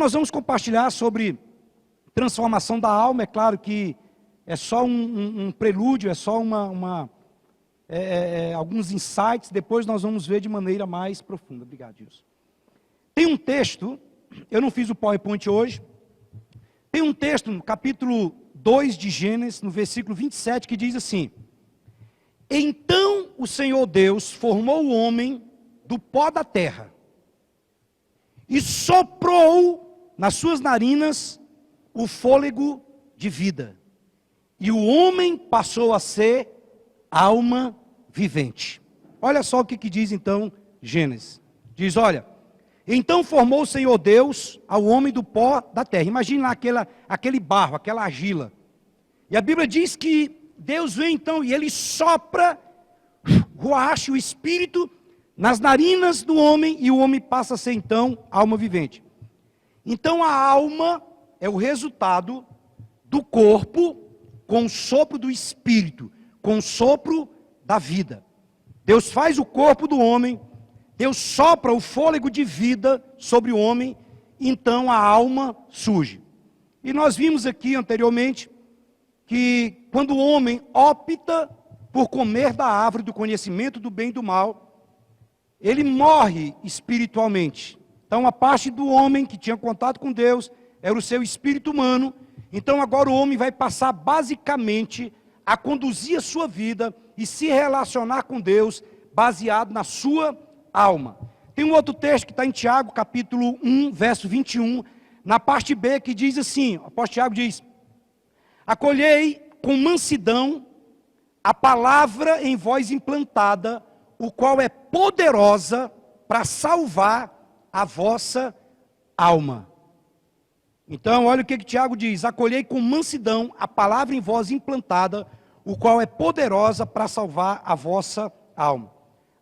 nós vamos compartilhar sobre transformação da alma. É claro que é só um prelúdio, é só alguns insights. Depois nós vamos ver de maneira mais profunda. Obrigado, Gilson. Tem um texto, eu não fiz o PowerPoint hoje, tem um texto no capítulo 2 de Gênesis, no versículo 27, que diz assim: então o Senhor Deus formou o homem do pó da terra e soprou nas suas narinas o fôlego de vida. E o homem passou a ser alma vivente. Olha só o que diz então Gênesis. Diz, olha, então formou o Senhor Deus ao homem do pó da terra. Imagine lá aquele barro, aquela argila. E a Bíblia diz que Deus vem então e ele sopra, ruach, o espírito, nas narinas do homem, e o homem passa a ser então alma vivente. Então a alma é o resultado do corpo com o sopro do espírito, com o sopro da vida. Deus faz o corpo do homem, Deus sopra o fôlego de vida sobre o homem, então a alma surge. E nós vimos aqui anteriormente que quando o homem opta por comer da árvore do conhecimento do bem e do mal, ele morre espiritualmente. Então a parte do homem que tinha contato com Deus era o seu espírito humano. Então agora o homem vai passar basicamente a conduzir a sua vida e se relacionar com Deus baseado na sua alma. Tem um outro texto que está em Tiago, capítulo 1, verso 21, na parte B, que diz assim, o apóstolo Tiago diz: acolhei com mansidão a palavra em vós implantada, o qual é poderosa para salvar a vossa alma. Então, olha o que Tiago diz: acolhei com mansidão a palavra em vós implantada, o qual é poderosa para salvar a vossa alma.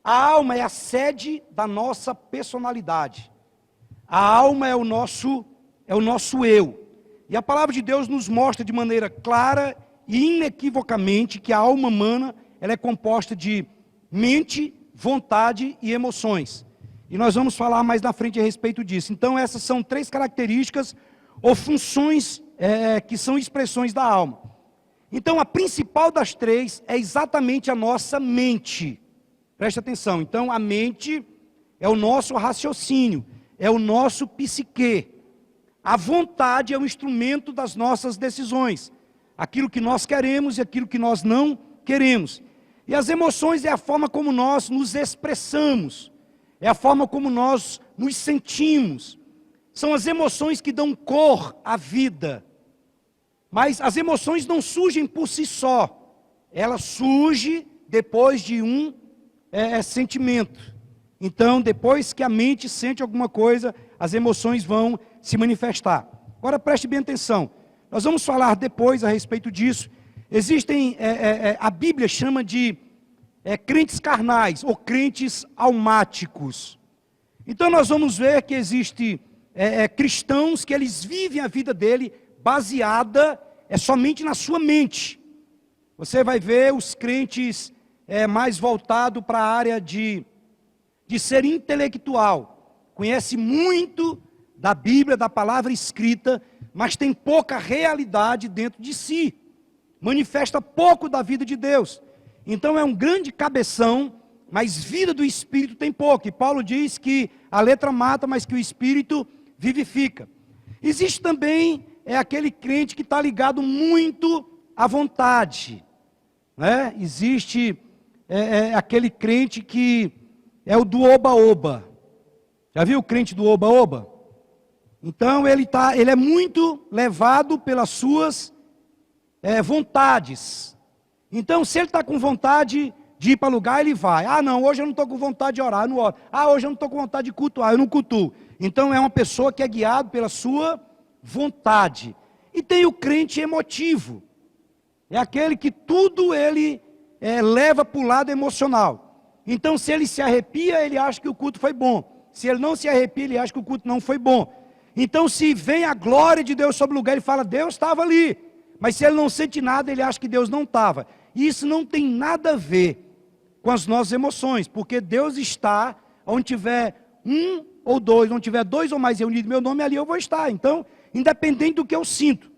A alma é a sede da nossa personalidade. A alma é o nosso eu. E a palavra de Deus nos mostra de maneira clara e inequivocamente que a alma humana ela é composta de mente, vontade e emoções. E nós vamos falar mais na frente a respeito disso. Então essas são 3 características ou funções que são expressões da alma. Então a principal das 3 é exatamente a nossa mente. Preste atenção. Então a mente é o nosso raciocínio, é o nosso psique. A vontade é o instrumento das nossas decisões. Aquilo que nós queremos e aquilo que nós não queremos. E as emoções é a forma como nós nos expressamos. É a forma como nós nos sentimos. São as emoções que dão cor à vida. Mas as emoções não surgem por si só. Ela surge depois de um sentimento. Então, depois que a mente sente alguma coisa, as emoções vão se manifestar. Agora preste bem atenção. Nós vamos falar depois a respeito disso. Existem, a Bíblia chama de crentes carnais ou crentes almáticos. Então nós vamos ver que existe cristãos que eles vivem a vida dele baseada somente na sua mente. Você vai ver os crentes mais voltados para a área de ser intelectual. Conhece muito da Bíblia, da palavra escrita, mas tem pouca realidade dentro de si. Manifesta pouco da vida de Deus. Então é um grande cabeção, mas vida do Espírito tem pouco. E Paulo diz que a letra mata, mas que o Espírito vivifica. Existe também aquele crente que está ligado muito à vontade. Né? Existe aquele crente que é o do oba-oba. Já viu o crente do oba-oba? Então ele é muito levado pelas suas vontades. Então se ele está com vontade de ir para lugar, ele vai. Ah não, hoje eu não estou com vontade de orar, eu não oro. Ah, hoje eu não estou com vontade de cultuar, eu não cultuo. Então é uma pessoa que é guiado pela sua vontade. E tem o crente emotivo. É aquele que tudo ele leva para o lado emocional. Então se ele se arrepia, ele acha que o culto foi bom. Se ele não se arrepia, ele acha que o culto não foi bom. Então se vem a glória de Deus sobre o lugar, ele fala, Deus estava ali. Mas se ele não sente nada, ele acha que Deus não estava. E isso não tem nada a ver com as nossas emoções, porque Deus está onde tiver um ou dois, não tiver dois ou mais reunidos em meu nome, ali eu vou estar. Então, independente do que eu sinto.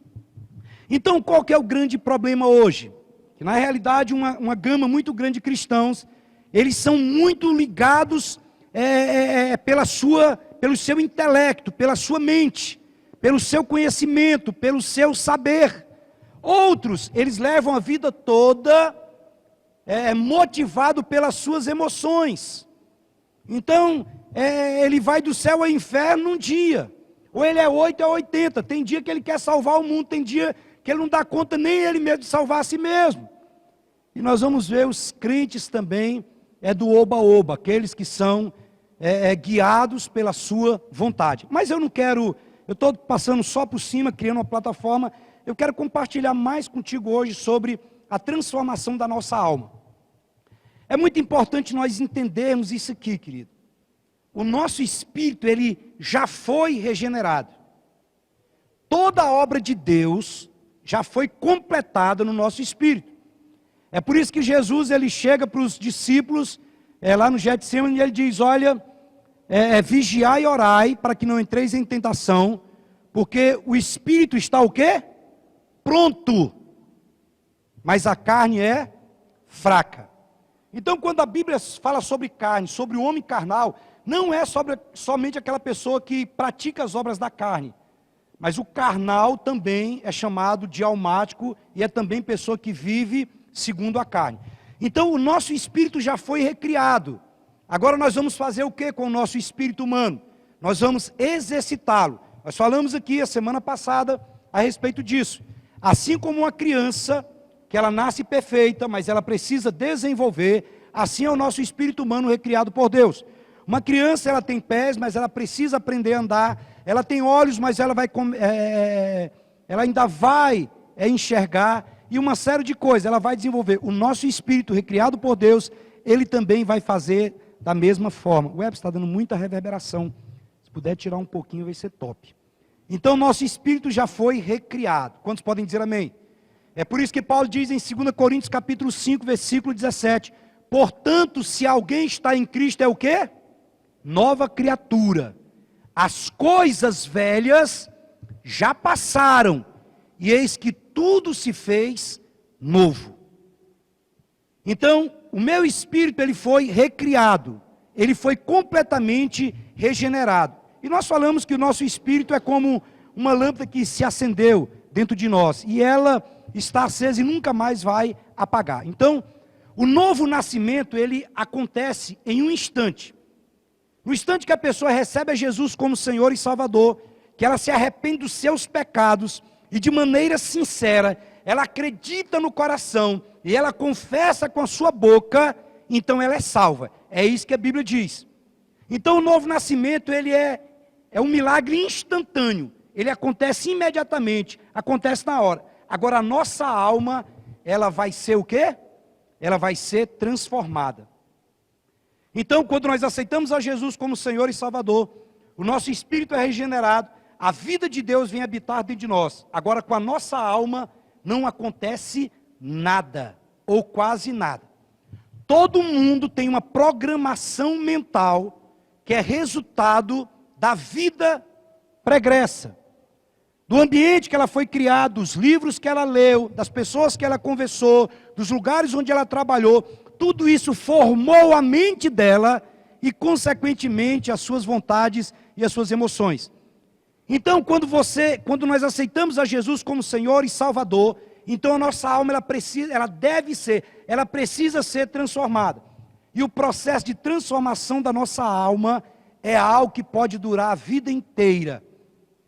Então, qual que é o grande problema hoje? Que, na realidade, uma gama muito grande de cristãos, eles são muito ligados pelo seu intelecto, pela sua mente, pelo seu conhecimento, pelo seu saber. Outros, eles levam a vida toda motivado pelas suas emoções. Então, ele vai do céu ao inferno num dia. Ou ele é 8 ou 80. Tem dia que ele quer salvar o mundo, tem dia que ele não dá conta nem ele mesmo de salvar a si mesmo. E nós vamos ver os crentes também, do oba-oba, aqueles que são guiados pela sua vontade. Mas eu não quero, eu estou passando só por cima, criando uma plataforma, eu quero compartilhar mais contigo hoje sobre a transformação da nossa alma. É muito importante nós entendermos isso aqui, querido. O nosso espírito, ele já foi regenerado. Toda a obra de Deus já foi completada no nosso espírito. É por isso que Jesus, ele chega para os discípulos, lá no Getsemane, e ele diz, olha, vigiai e orai, para que não entreis em tentação, porque o espírito está o quê? Pronto, mas a carne é fraca. Então, quando a Bíblia fala sobre carne, sobre o homem carnal, não é somente aquela pessoa que pratica as obras da carne, mas o carnal também é chamado de almático e é também pessoa que vive segundo a carne. Então, o nosso espírito já foi recriado. Agora nós vamos fazer o que com o nosso espírito humano? Nós vamos exercitá-lo. Nós falamos aqui a semana passada a respeito disso. Assim como uma criança, que ela nasce perfeita, mas ela precisa desenvolver, assim é o nosso espírito humano recriado por Deus. Uma criança, ela tem pés, mas ela precisa aprender a andar. Ela tem olhos, mas ela ainda vai enxergar. E uma série de coisas, ela vai desenvolver. O nosso espírito recriado por Deus, ele também vai fazer da mesma forma. O web está dando muita reverberação. Se puder tirar um pouquinho, vai ser top. Então, nosso espírito já foi recriado. Quantos podem dizer amém? É por isso que Paulo diz em 2 Coríntios capítulo 5, versículo 17. Portanto, se alguém está em Cristo, é o quê? Nova criatura. As coisas velhas já passaram, e eis que tudo se fez novo. Então, o meu espírito, ele foi recriado, ele foi completamente regenerado. E nós falamos que o nosso espírito é como uma lâmpada que se acendeu dentro de nós, e ela está acesa e nunca mais vai apagar. Então, o novo nascimento, ele acontece em um instante. No instante que a pessoa recebe a Jesus como Senhor e Salvador, que ela se arrepende dos seus pecados, e de maneira sincera, ela acredita no coração, e ela confessa com a sua boca, então ela é salva. É isso que a Bíblia diz. Então o novo nascimento, ele é um milagre instantâneo. Ele acontece imediatamente, acontece na hora. Agora a nossa alma, ela vai ser o quê? Ela vai ser transformada. Então, quando nós aceitamos a Jesus como Senhor e Salvador, o nosso espírito é regenerado, a vida de Deus vem habitar dentro de nós. Agora, com a nossa alma, não acontece nada, ou quase nada. Todo mundo tem uma programação mental, que é resultado da vida pregressa, do ambiente que ela foi criada, dos livros que ela leu, das pessoas que ela conversou, dos lugares onde ela trabalhou. Tudo isso formou a mente dela e, consequentemente, as suas vontades e as suas emoções. Então, quando nós aceitamos a Jesus como Senhor e Salvador, então a nossa alma, ela precisa ser transformada. E o processo de transformação da nossa alma é algo que pode durar a vida inteira.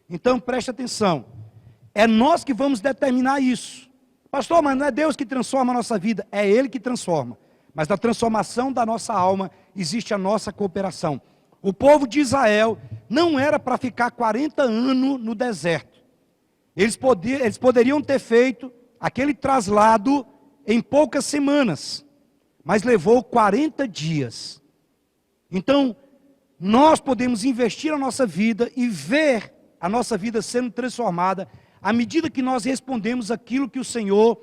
Então, preste atenção. É nós que vamos determinar isso. Pastor, mas não é Deus que transforma a nossa vida, é Ele que transforma. Mas na transformação da nossa alma, existe a nossa cooperação. O povo de Israel não era para ficar 40 anos no deserto. Eles poderiam ter feito aquele traslado em poucas semanas, mas levou 40 dias. Então, nós podemos investir a nossa vida e ver a nossa vida sendo transformada à medida que nós respondemos aquilo que o Senhor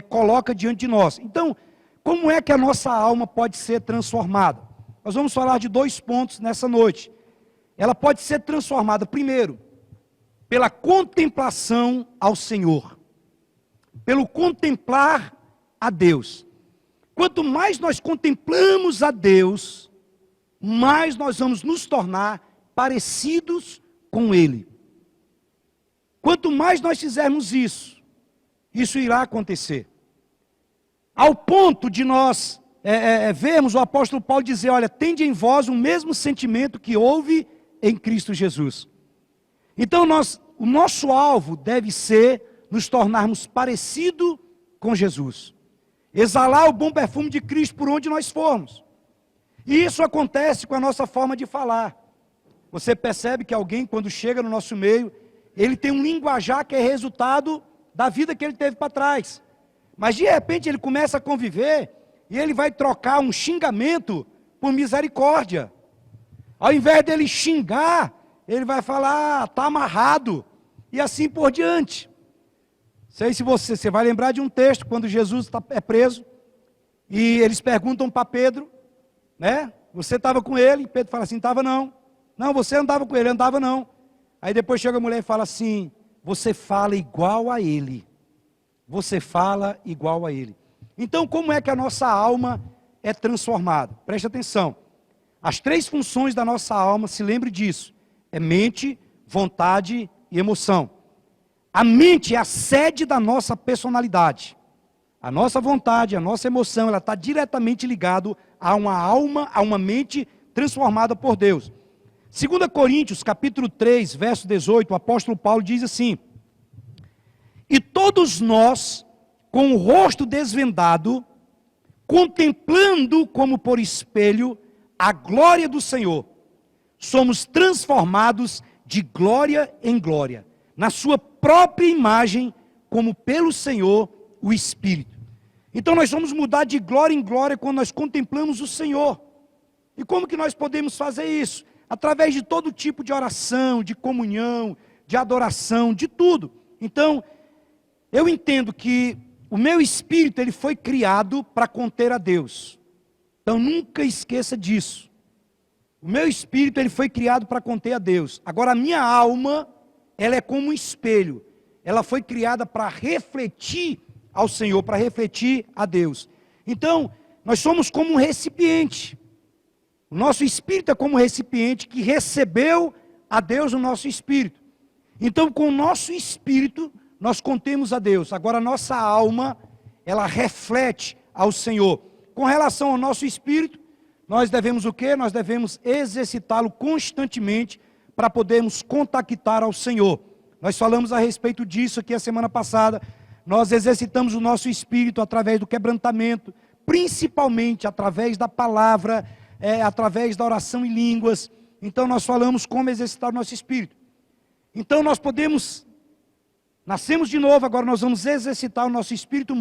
coloca diante de nós. Então, como é que a nossa alma pode ser transformada? Nós vamos falar de 2 pontos nessa noite. ela pode ser transformada, primeiro, pela contemplação ao Senhor, pelo contemplar a Deus. Quanto mais nós contemplamos a Deus, mais nós vamos nos tornar parecidos com Ele. Quanto mais nós fizermos isso, isso irá acontecer. Ao ponto de nós vermos o apóstolo Paulo dizer, olha, tende em vós o mesmo sentimento que houve em Cristo Jesus. Então o nosso alvo deve ser nos tornarmos parecidos com Jesus. Exalar o bom perfume de Cristo por onde nós formos. E isso acontece com a nossa forma de falar. Você percebe que alguém, quando chega no nosso meio, ele tem um linguajar que é resultado da vida que ele teve para trás. Mas de repente ele começa a conviver e ele vai trocar um xingamento por misericórdia. Ao invés dele xingar, ele vai falar, está amarrado, e assim por diante. Sei se você vai lembrar de um texto, quando Jesus é preso, e eles perguntam para Pedro, né? Você estava com ele? E Pedro fala assim, estava não. Não, você andava com ele, andava não. Aí depois chega a mulher e fala assim, você fala igual a ele. Você fala igual a ele. Então, como é que a nossa alma é transformada? Preste atenção. As 3 funções da nossa alma, se lembre disso, é mente, vontade e emoção. A mente é a sede da nossa personalidade. A nossa vontade, a nossa emoção, ela está diretamente ligada a uma alma, a uma mente transformada por Deus. 2 Coríntios, capítulo 3, verso 18, o apóstolo Paulo diz assim, e todos nós, com o rosto desvendado, contemplando como por espelho a glória do Senhor, somos transformados de glória em glória, na sua própria imagem, como pelo Senhor, o Espírito. Então nós vamos mudar de glória em glória quando nós contemplamos o Senhor. E como que nós podemos fazer isso? Através de todo tipo de oração, de comunhão, de adoração, de tudo. Então, eu entendo que o meu espírito, ele foi criado para conter a Deus. Então nunca esqueça disso. O meu espírito, ele foi criado para conter a Deus. Agora a minha alma, ela é como um espelho. Ela foi criada para refletir ao Senhor, para refletir a Deus. Então, nós somos como um recipiente. O nosso espírito é como um recipiente que recebeu a Deus no nosso espírito. Então, com o nosso espírito, nós contemos a Deus. Agora, a nossa alma, ela reflete ao Senhor. Com relação ao nosso espírito, nós devemos o quê? Nós devemos exercitá-lo constantemente para podermos contactar ao Senhor. Nós falamos a respeito disso aqui a semana passada. Nós exercitamos o nosso espírito através do quebrantamento, principalmente através da palavra, através da oração em línguas. Então nós falamos como exercitar o nosso espírito. Então nós nascemos de novo, agora nós vamos exercitar o nosso espírito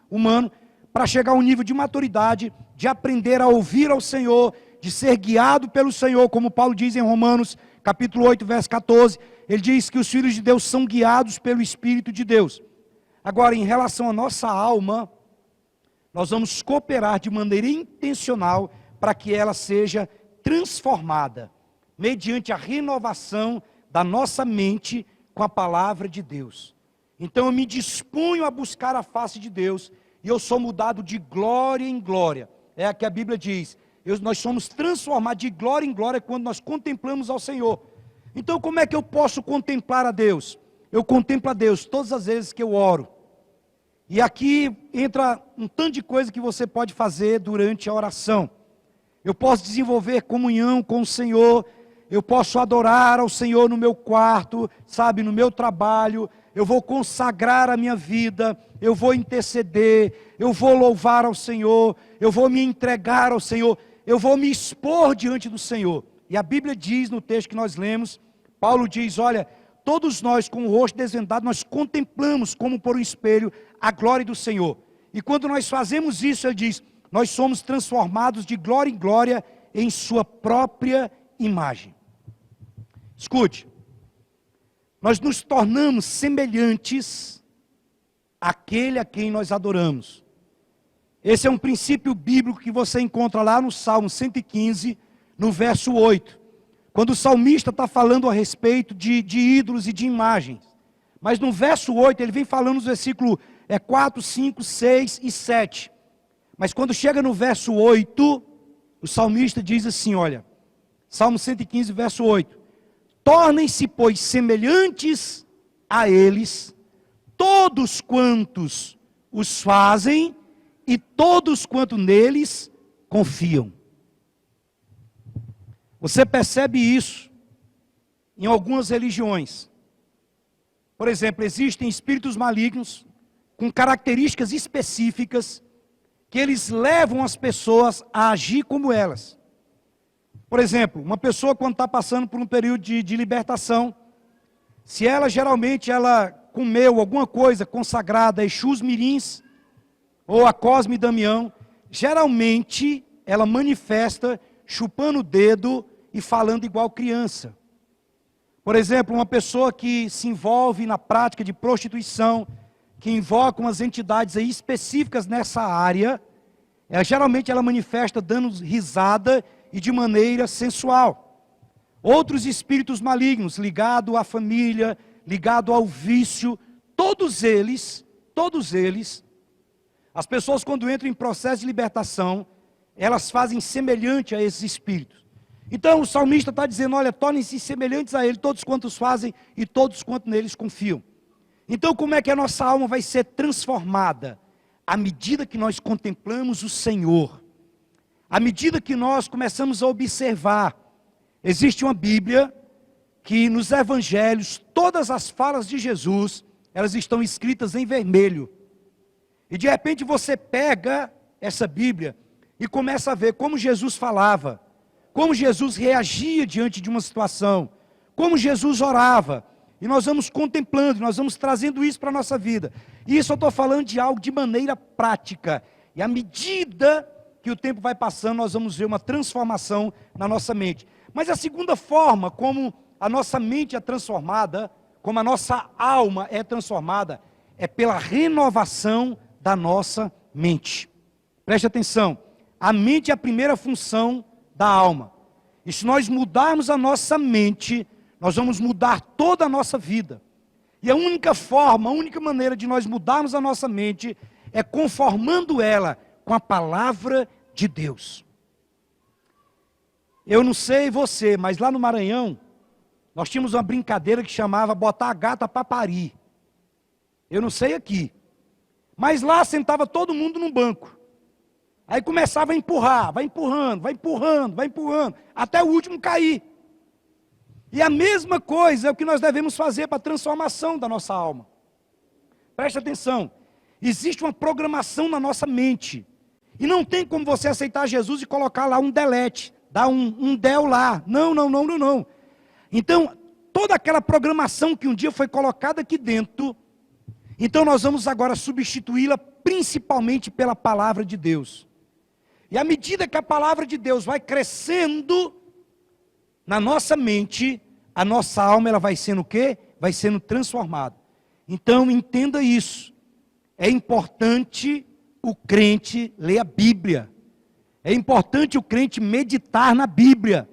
humano para chegar a um nível de maturidade, de aprender a ouvir ao Senhor, de ser guiado pelo Senhor, como Paulo diz em Romanos, capítulo 8, verso 14, ele diz que os filhos de Deus são guiados pelo Espírito de Deus. Agora, em relação à nossa alma, nós vamos cooperar de maneira intencional para que ela seja transformada, mediante a renovação da nossa mente com a palavra de Deus. Então eu me disponho a buscar a face de Deus, e eu sou mudado de glória em glória. É a que a Bíblia diz, nós somos transformados de glória em glória quando nós contemplamos ao Senhor. Então como é que eu posso contemplar a Deus? Eu contemplo a Deus todas as vezes que eu oro. E aqui entra um tanto de coisa que você pode fazer durante a oração. Eu posso desenvolver comunhão com o Senhor, eu posso adorar ao Senhor no meu quarto, sabe, no meu trabalho, eu vou consagrar a minha vida, eu vou interceder, eu vou louvar ao Senhor, eu vou me entregar ao Senhor, eu vou me expor diante do Senhor. E a Bíblia diz no texto que nós lemos, Paulo diz, olha, todos nós com o rosto desvendado, nós contemplamos como por um espelho a glória do Senhor. E quando nós fazemos isso, ele diz, nós somos transformados de glória em glória em sua própria imagem. Escute, nós nos tornamos semelhantes àquele a quem nós adoramos. Esse é um princípio bíblico que você encontra lá no Salmo 115, no verso 8. quando o salmista está falando a respeito de ídolos e de imagens. Mas no verso 8, ele vem falando nos versículos 4, 5, 6 e 7. Mas quando chega no verso 8, o salmista diz assim, olha, Salmo 115, verso 8. Tornem-se, pois, semelhantes a eles, todos quantos os fazem e todos quanto neles confiam. Você percebe isso em algumas religiões. Por exemplo, existem espíritos malignos com características específicas que eles levam as pessoas a agir como elas. Por exemplo, uma pessoa quando está passando por um período de libertação, se ela geralmente comeu alguma coisa consagrada a Exus Mirins ou a Cosme Damião, geralmente ela manifesta chupando o dedo e falando igual criança. Por exemplo, uma pessoa que se envolve na prática de prostituição, que invoca umas entidades aí específicas nessa área, geralmente ela manifesta dando risada e de maneira sensual. Outros espíritos malignos, ligados à família, ligados ao vício, todos eles, as pessoas quando entram em processo de libertação, elas fazem semelhante a esses espíritos. Então o salmista está dizendo, olha, tornem-se semelhantes a ele, todos quantos fazem e todos quantos neles confiam. Então como é que a nossa alma vai ser transformada? À medida que nós contemplamos o Senhor, à medida que nós começamos a observar, existe uma Bíblia que nos evangelhos, todas as falas de Jesus, elas estão escritas em vermelho. E de repente você pega essa Bíblia e começa a ver como Jesus falava, como Jesus reagia diante de uma situação, como Jesus orava. E nós vamos contemplando, nós vamos trazendo isso para a nossa vida. E isso eu estou falando de algo de maneira prática. E à medida que o tempo vai passando, nós vamos ver uma transformação na nossa mente. Mas a segunda forma como a nossa mente é transformada, como a nossa alma é transformada, é pela renovação da nossa mente. Preste atenção, a mente é a primeira função da alma. E se nós mudarmos a nossa mente, nós vamos mudar toda a nossa vida. E a única forma, a única maneira de nós mudarmos a nossa mente é conformando ela com a palavra de Deus. Eu não sei você, mas lá no Maranhão, nós tínhamos uma brincadeira que chamava botar a gata para parir. Eu não sei aqui. Mas lá sentava todo mundo num banco. Aí começava a empurrar, vai empurrando, até o último cair. E a mesma coisa é o que nós devemos fazer para a transformação da nossa alma. Preste atenção, existe uma programação na nossa mente. E não tem como você aceitar Jesus e colocar lá um delete, dar um del lá. Não. Então, toda aquela programação que um dia foi colocada aqui dentro, então nós vamos agora substituí-la principalmente pela palavra de Deus. E à medida que a palavra de Deus vai crescendo na nossa mente, a nossa alma ela vai sendo o quê? Vai sendo transformada. Então entenda isso. É importante o crente ler a Bíblia. É importante o crente meditar na Bíblia.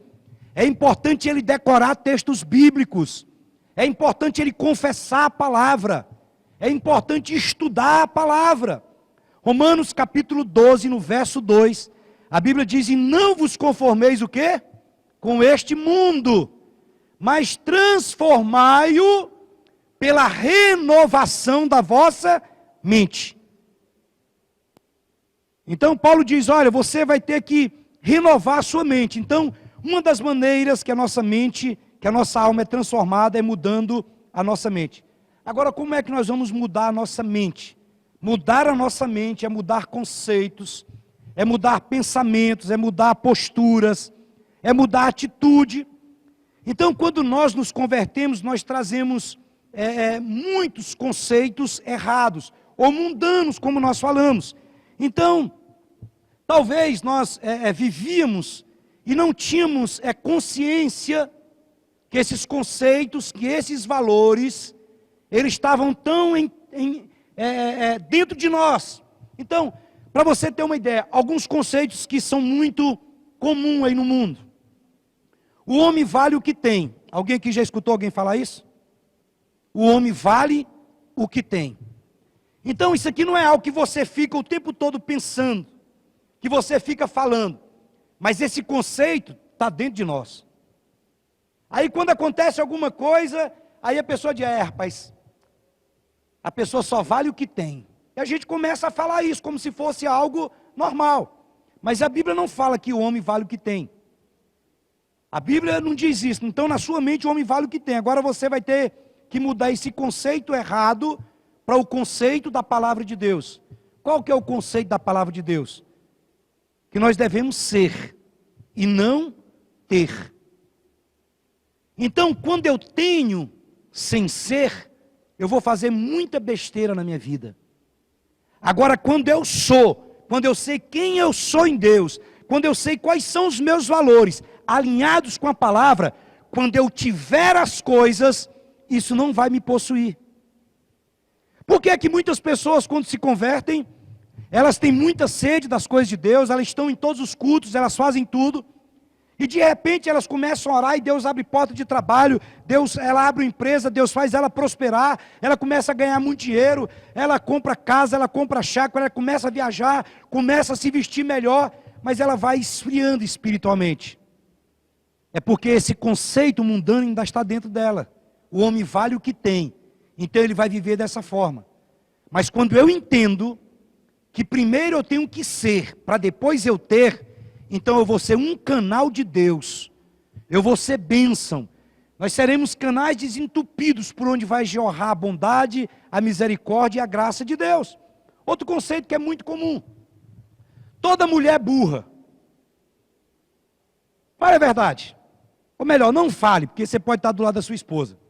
É importante ele decorar textos bíblicos. É importante ele confessar a palavra. É importante estudar a palavra. Romanos capítulo 12, no verso 2, a Bíblia diz, e não vos conformeis o quê? Com este mundo, mas transformai-o pela renovação da vossa mente. Então Paulo diz, olha, você vai ter que renovar a sua mente. Então, uma das maneiras que a nossa mente, que a nossa alma é transformada é mudando a nossa mente. Agora, como é que nós vamos mudar a nossa mente? Mudar a nossa mente é mudar conceitos, é mudar pensamentos, é mudar posturas, é mudar atitude. Então, quando nós nos convertemos, nós trazemos muitos conceitos errados, ou mundanos, como nós falamos. Então, talvez nós vivíamos e não tínhamos consciência que esses conceitos, que esses valores, eles estavam tão dentro de nós. Então, para você ter uma ideia, alguns conceitos que são muito comuns aí no mundo. O homem vale o que tem. Alguém aqui já escutou alguém falar isso? O homem vale o que tem. Então isso aqui não é algo que você fica o tempo todo pensando, que você fica falando, mas esse conceito está dentro de nós. Aí quando acontece alguma coisa, aí a pessoa diz, rapaz, a pessoa só vale o que tem. E a gente começa a falar isso como se fosse algo normal. Mas a Bíblia não fala que o homem vale o que tem. A Bíblia não diz isso. Então na sua mente o homem vale o que tem. Agora você vai ter que mudar esse conceito errado para o conceito da palavra de Deus. Qual que é o conceito da palavra de Deus? Que nós devemos ser e não ter. Então, quando eu tenho sem ser, eu vou fazer muita besteira na minha vida. Agora, quando eu sou, quando eu sei quem eu sou em Deus, quando eu sei quais são os meus valores, alinhados com a palavra, quando eu tiver as coisas, isso não vai me possuir. Por que é que muitas pessoas, quando se convertem, elas têm muita sede das coisas de Deus, elas estão em todos os cultos, elas fazem tudo, e de repente elas começam a orar e Deus abre porta de trabalho, ela abre uma empresa, Deus faz ela prosperar, ela começa a ganhar muito dinheiro, ela compra casa, ela compra chácara, ela começa a viajar, começa a se vestir melhor, mas ela vai esfriando espiritualmente. É porque esse conceito mundano ainda está dentro dela. O homem vale o que tem, então ele vai viver dessa forma. Mas quando eu entendo que primeiro eu tenho que ser, para depois eu ter, então eu vou ser um canal de Deus, eu vou ser bênção, nós seremos canais desentupidos por onde vai jorrar a bondade, a misericórdia e a graça de Deus. Outro conceito que é muito comum, toda mulher burra. Fale a verdade, ou melhor, não fale, porque você pode estar do lado da sua esposa.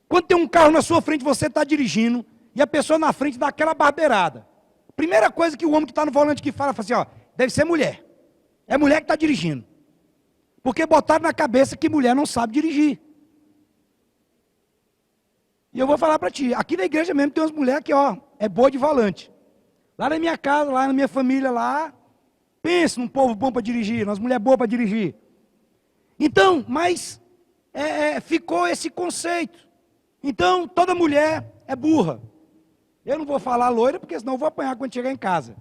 Quando tem um carro na sua frente, você está dirigindo, e a pessoa na frente dá aquela barbeirada. Primeira coisa que o homem que está no volante que fala assim, ó, deve ser mulher. É mulher que está dirigindo. Porque botaram na cabeça que mulher não sabe dirigir. E eu vou falar para ti, aqui na igreja mesmo tem umas mulheres que, ó, é boa de volante. Lá na minha casa, lá na minha família, lá, pensa num povo bom para dirigir, umas mulheres boas para dirigir. Então, mas ficou esse conceito. Então, toda mulher é burra. Eu não vou falar loira, porque senão eu vou apanhar quando chegar em casa.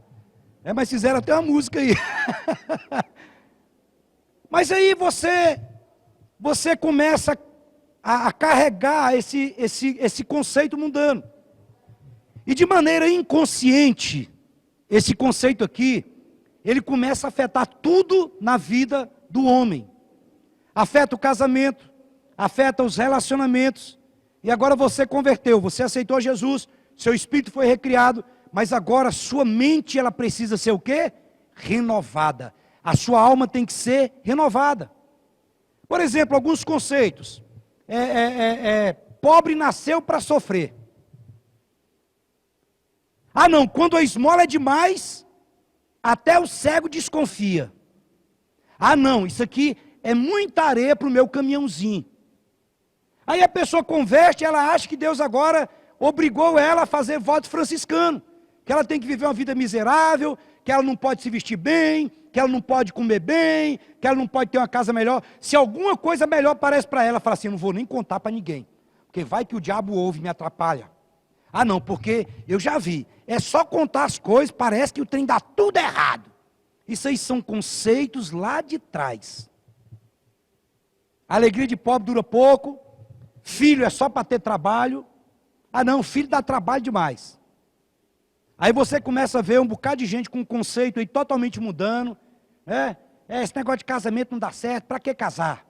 Mas fizeram até uma música aí. Mas aí você começa a carregar esse conceito mundano. E de maneira inconsciente, esse conceito aqui, ele começa a afetar tudo na vida do homem. Afeta o casamento, afeta os relacionamentos. E agora você converteu, você aceitou Jesus, seu espírito foi recriado, mas agora sua mente ela precisa ser o quê? Renovada. A sua alma tem que ser renovada. Por exemplo, alguns conceitos. Pobre nasceu para sofrer. Ah não, quando a esmola é demais, até o cego desconfia. Ah não, isso aqui é muita areia para o meu caminhãozinho. Aí a pessoa converte, ela acha que Deus agora obrigou ela a fazer voto franciscano. Que ela tem que viver uma vida miserável, que ela não pode se vestir bem, que ela não pode comer bem, que ela não pode ter uma casa melhor. Se alguma coisa melhor aparece para ela, ela fala assim, eu não vou nem contar para ninguém. Porque vai que o diabo ouve e me atrapalha. Ah não, porque eu já vi, é só contar as coisas, parece que o trem dá tudo errado. Isso aí são conceitos lá de trás. A alegria de pobre dura pouco, filho é só para ter trabalho. Ah não, filho dá trabalho demais. Aí você começa a ver um bocado de gente com um conceito aí totalmente mudando. Esse negócio de casamento não dá certo, para que casar?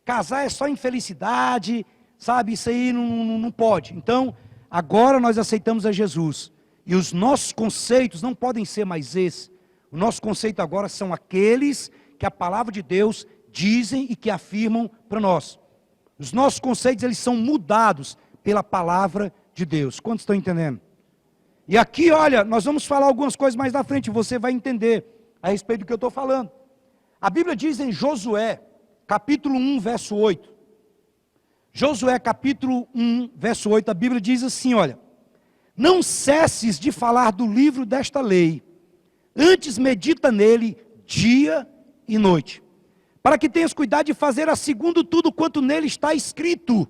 Casar é só infelicidade, sabe? Isso aí não pode. Então, agora nós aceitamos a Jesus. E os nossos conceitos não podem ser mais esses. O nosso conceito agora são aqueles que a palavra de Deus dizem e que afirmam para nós. Os nossos conceitos, eles são mudados pela palavra de Deus. Quantos estão entendendo? E aqui, olha, nós vamos falar algumas coisas mais na frente, você vai entender a respeito do que eu estou falando. A Bíblia diz em Josué, capítulo 1, verso 8. Josué, capítulo 1, verso 8, a Bíblia diz assim, olha. Não cesses de falar do livro desta lei, antes medita nele dia e noite, para que tenhas cuidado de fazer a segundo tudo quanto nele está escrito.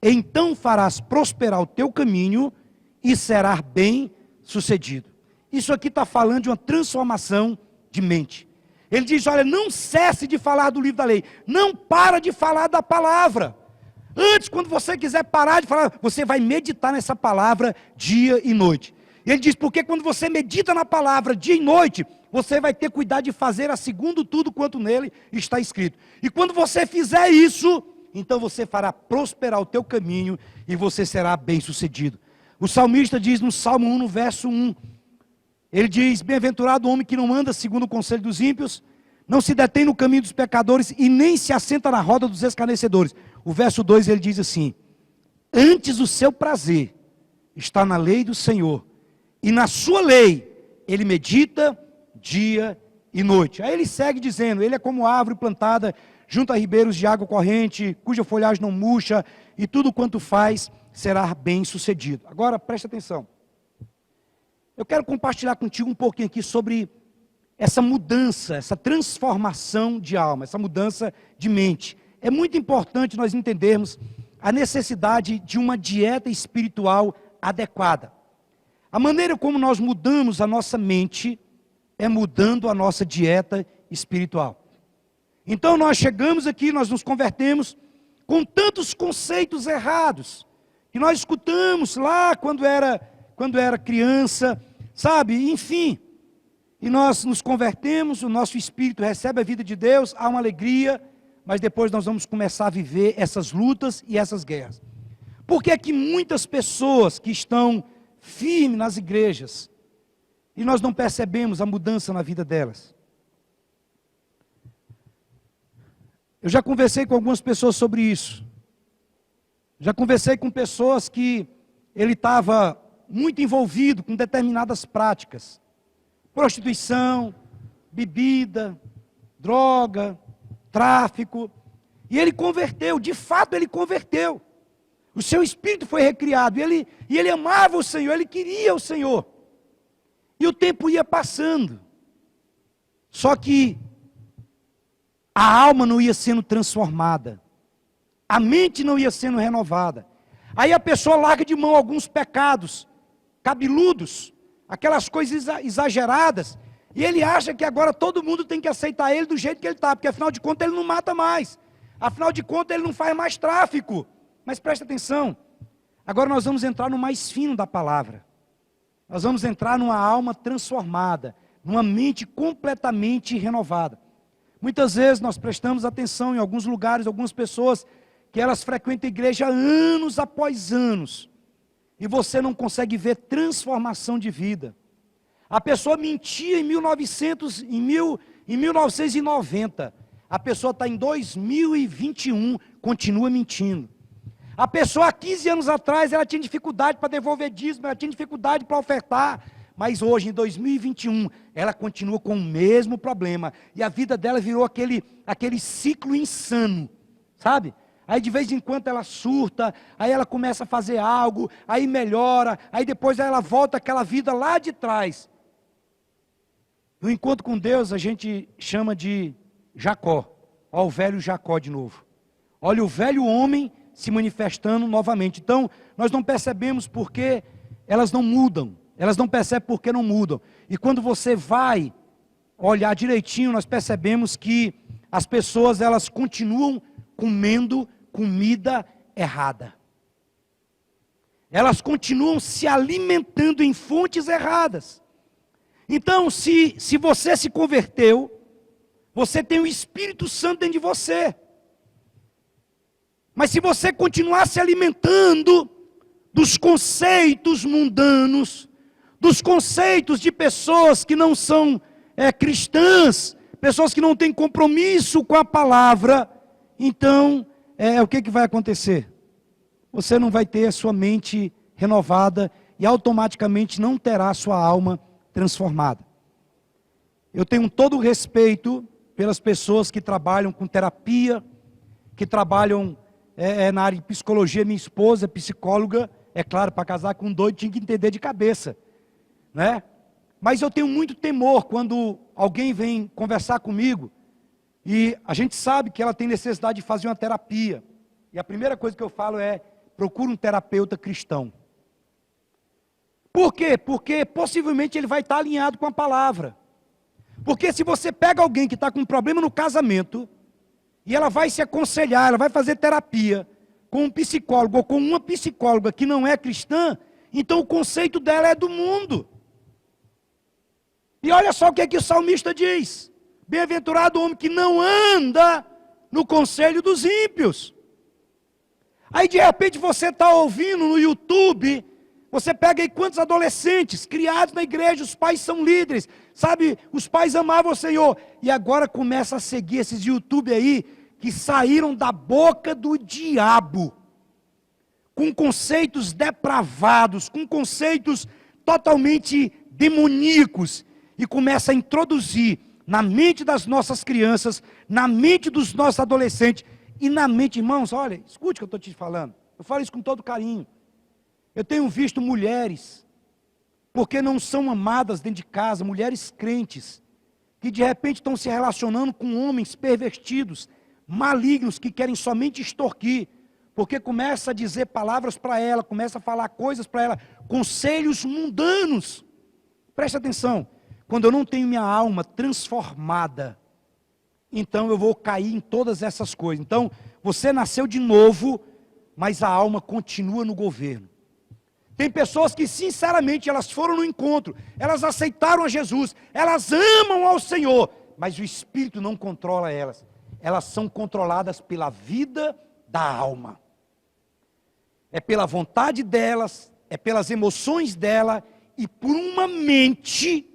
Então farás prosperar o teu caminho e serás bem sucedido. Isso aqui está falando de uma transformação de mente. Ele diz, olha, não cesse de falar do livro da lei. Não para de falar da palavra. Antes, quando você quiser parar de falar, você vai meditar nessa palavra dia e noite. E ele diz, porque quando você medita na palavra dia e noite, você vai ter cuidado de fazer a segundo tudo quanto nele está escrito. E quando você fizer isso, então você fará prosperar o teu caminho e você será bem sucedido. O salmista diz no Salmo 1, no verso 1, ele diz, bem-aventurado o homem que não anda segundo o conselho dos ímpios, não se detém no caminho dos pecadores e nem se assenta na roda dos escarnecedores. O verso 2 ele diz assim, antes o seu prazer está na lei do Senhor, e na sua lei ele medita dia e noite. Aí ele segue dizendo, ele é como árvore plantada junto a ribeiros de água corrente, cuja folhagem não murcha, e tudo quanto faz será bem sucedido. Agora preste atenção. Eu quero compartilhar contigo um pouquinho aqui sobre essa mudança, essa transformação de alma, essa mudança de mente. É muito importante nós entendermos a necessidade de uma dieta espiritual adequada. A maneira como nós mudamos a nossa mente é mudando a nossa dieta espiritual. Então nós chegamos aqui, nós nos convertemos com tantos conceitos errados, que nós escutamos lá quando era criança, sabe, enfim. E nós nos convertemos, o nosso espírito recebe a vida de Deus, há uma alegria, mas depois nós vamos começar a viver essas lutas e essas guerras. Por que é que muitas pessoas que estão firmes nas igrejas, e nós não percebemos a mudança na vida delas? Eu já conversei com algumas pessoas sobre isso. Já conversei com pessoas que ele estava muito envolvido com determinadas práticas. Prostituição, bebida, droga, tráfico. E ele converteu, de fato ele converteu. O seu espírito foi recriado. E ele amava o Senhor, ele queria o Senhor. E o tempo ia passando. Só que a alma não ia sendo transformada. A mente não ia sendo renovada. Aí a pessoa larga de mão alguns pecados cabeludos, aquelas coisas exageradas, e ele acha que agora todo mundo tem que aceitar ele do jeito que ele está, porque afinal de contas ele não mata mais, afinal de contas ele não faz mais tráfico. Mas presta atenção, agora nós vamos entrar no mais fino da palavra, nós vamos entrar numa alma transformada, numa mente completamente renovada. Muitas vezes nós prestamos atenção em alguns lugares, algumas pessoas, que elas frequentam a igreja anos após anos, e você não consegue ver transformação de vida. A pessoa mentia em 1990, a pessoa está em 2021, continua mentindo. A pessoa há 15 anos atrás, ela tinha dificuldade para devolver dízimo, ela tinha dificuldade para ofertar, mas hoje, em 2021, ela continua com o mesmo problema, e a vida dela virou aquele ciclo insano, sabe? Aí de vez em quando ela surta, aí ela começa a fazer algo, aí melhora, aí depois ela volta àquela vida lá de trás. No encontro com Deus a gente chama de Jacó. Olha o velho Jacó de novo. Olha o velho homem se manifestando novamente. Então nós não percebemos porque elas não mudam. Elas não percebem porque não mudam. E quando você vai olhar direitinho, nós percebemos que as pessoas elas continuam comendo comida errada. Elas continuam se alimentando em fontes erradas. Então, se você se converteu, você tem o Espírito Santo dentro de você. Mas se você continuar se alimentando dos conceitos mundanos, dos conceitos de pessoas que não são cristãs, pessoas que não têm compromisso com a palavra, então o que vai acontecer? Você não vai ter a sua mente renovada e automaticamente não terá a sua alma transformada. Eu tenho todo o respeito pelas pessoas que trabalham com terapia, que trabalham na área de psicologia. Minha esposa é psicóloga, é claro, para casar com um doido tinha que entender de cabeça, né? Mas eu tenho muito temor quando alguém vem conversar comigo E a gente sabe que ela tem necessidade de fazer uma terapia. E a primeira coisa que eu falo é, procure um terapeuta cristão. Por quê? Porque possivelmente ele vai estar alinhado com a palavra. Porque se você pega alguém que está com um problema no casamento, e ela vai se aconselhar, ela vai fazer terapia com um psicólogo ou com uma psicóloga que não é cristã, então o conceito dela é do mundo. E olha só o que é que o salmista diz: bem-aventurado o homem que não anda no conselho dos ímpios. Aí de repente você está ouvindo no YouTube, você pega aí quantos adolescentes criados na igreja, os pais são líderes, sabe, os pais amavam o Senhor, e agora começa a seguir esses YouTube aí, que saíram da boca do diabo, com conceitos depravados, com conceitos totalmente demoníacos, e começa a introduzir na mente das nossas crianças, na mente dos nossos adolescentes, e na mente, irmãos, olha, escute o que eu estou te falando, eu falo isso com todo carinho. Eu tenho visto mulheres, porque não são amadas dentro de casa, mulheres crentes, que de repente estão se relacionando com homens pervertidos, malignos, que querem somente extorquir, porque começa a dizer palavras para ela, começa a falar coisas para ela, conselhos mundanos. Preste atenção, quando eu não tenho minha alma transformada, então eu vou cair em todas essas coisas. Então, você nasceu de novo, mas a alma continua no governo. Tem pessoas que sinceramente elas foram no encontro, elas aceitaram a Jesus, elas amam ao Senhor, mas o Espírito não controla elas. Elas são controladas pela vida da alma. É pela vontade delas, é pelas emoções dela e por uma mente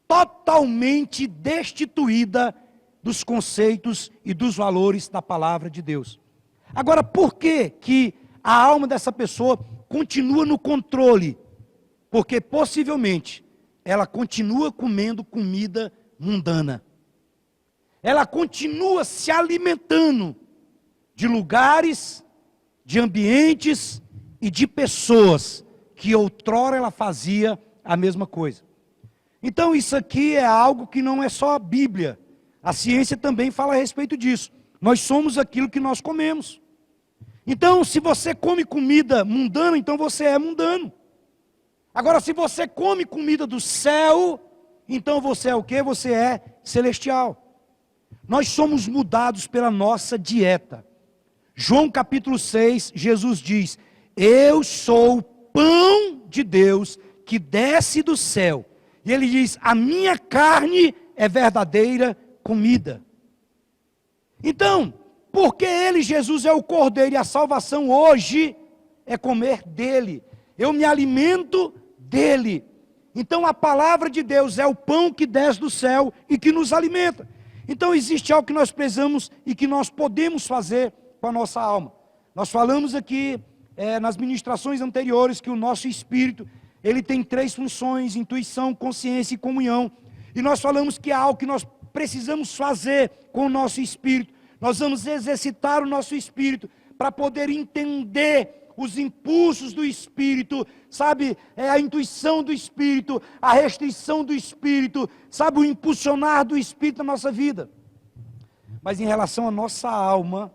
totalmente destituída dos conceitos e dos valores da palavra de Deus. Agora, por que a alma dessa pessoa continua no controle? Porque possivelmente ela continua comendo comida mundana. Ela continua se alimentando de lugares, de ambientes e de pessoas que outrora ela fazia a mesma coisa. Então isso aqui é algo que não é só a Bíblia. A ciência também fala a respeito disso. Nós somos aquilo que nós comemos. Então, se você come comida mundana, então você é mundano. Agora, se você come comida do céu, então você é o quê? Você é celestial. Nós somos mudados pela nossa dieta. João capítulo 6, Jesus diz: eu sou o pão de Deus que desce do céu. E ele diz: a minha carne é verdadeira comida. Então, porque ele, Jesus, é o Cordeiro, e a salvação hoje é comer dele. Eu me alimento dele. Então a palavra de Deus é o pão que desce do céu e que nos alimenta. Então existe algo que nós precisamos e que nós podemos fazer com a nossa alma. Nós falamos aqui nas ministrações anteriores que o nosso espírito, ele tem 3 funções: intuição, consciência e comunhão. E nós falamos que há algo que nós precisamos fazer com o nosso espírito. Nós vamos exercitar o nosso espírito para poder entender os impulsos do espírito, sabe, a intuição do espírito, a restrição do espírito, sabe, o impulsionar do espírito na nossa vida. Mas em relação à nossa alma,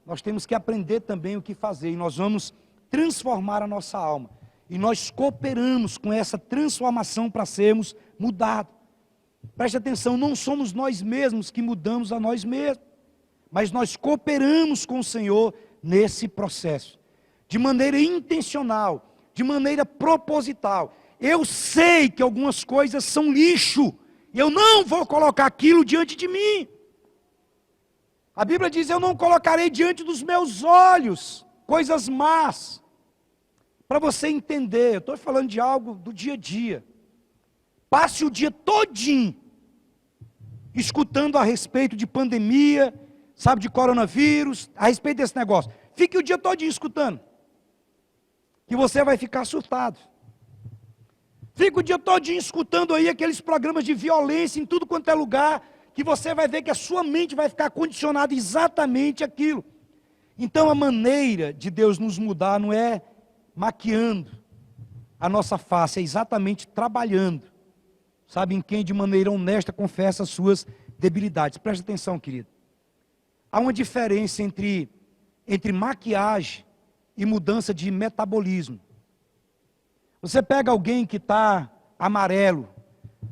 nós temos que aprender também o que fazer, e nós vamos transformar a nossa alma, e nós cooperamos com essa transformação para sermos mudados. Preste atenção, não somos nós mesmos que mudamos a nós mesmos, mas nós cooperamos com o Senhor nesse processo, de maneira intencional, de maneira proposital. Eu sei que algumas coisas são lixo, e eu não vou colocar aquilo diante de mim. A Bíblia diz: eu não colocarei diante dos meus olhos coisas más. Para você entender, eu estou falando de algo do dia a dia. Passe o dia todinho escutando a respeito de pandemia, sabe, de coronavírus, a respeito desse negócio. Fique o dia todinho escutando, que você vai ficar surtado. Fique o dia todinho escutando aí aqueles programas de violência em tudo quanto é lugar, que você vai ver que a sua mente vai ficar condicionada exatamente àquilo. Então a maneira de Deus nos mudar não é maquiando a nossa face, é exatamente trabalhando, sabe, em quem de maneira honesta confessa as suas debilidades. Preste atenção, querido. Há uma diferença entre maquiagem e mudança de metabolismo. Você pega alguém que está amarelo,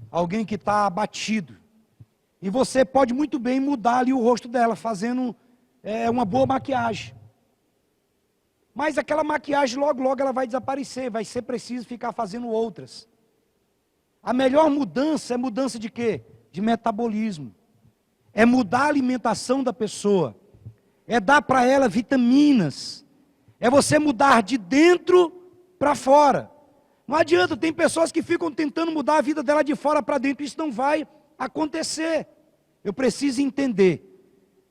alguém que está abatido, e você pode muito bem mudar ali o rosto dela, fazendo uma boa maquiagem. Mas aquela maquiagem logo, logo ela vai desaparecer, vai ser preciso ficar fazendo outras. A melhor mudança é mudança de quê? De metabolismo. É mudar a alimentação da pessoa. É dar para ela vitaminas. É você mudar de dentro para fora. Não adianta, tem pessoas que ficam tentando mudar a vida dela de fora para dentro. Isso não vai acontecer. Eu preciso entender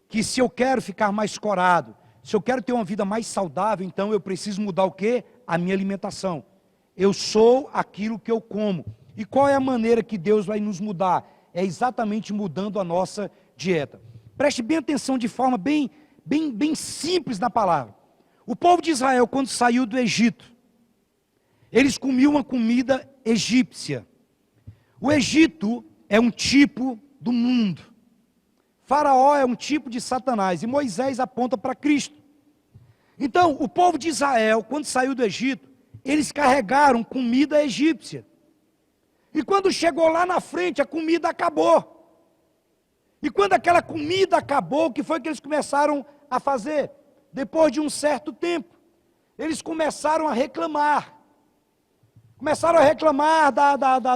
que se eu quero ficar mais corado, se eu quero ter uma vida mais saudável, então eu preciso mudar o quê? A minha alimentação. Eu sou aquilo que eu como. E qual é a maneira que Deus vai nos mudar? É exatamente mudando a nossa dieta. Preste bem atenção de forma bem simples na palavra. O povo de Israel, quando saiu do Egito, eles comiam uma comida egípcia. O Egito é um tipo do mundo. Faraó é um tipo de Satanás. E Moisés aponta para Cristo. Então, o povo de Israel, quando saiu do Egito, eles carregaram comida egípcia. E quando chegou lá na frente, a comida acabou. E quando aquela comida acabou, o que foi que eles começaram a fazer? Depois de um certo tempo, eles começaram a reclamar. Começaram a reclamar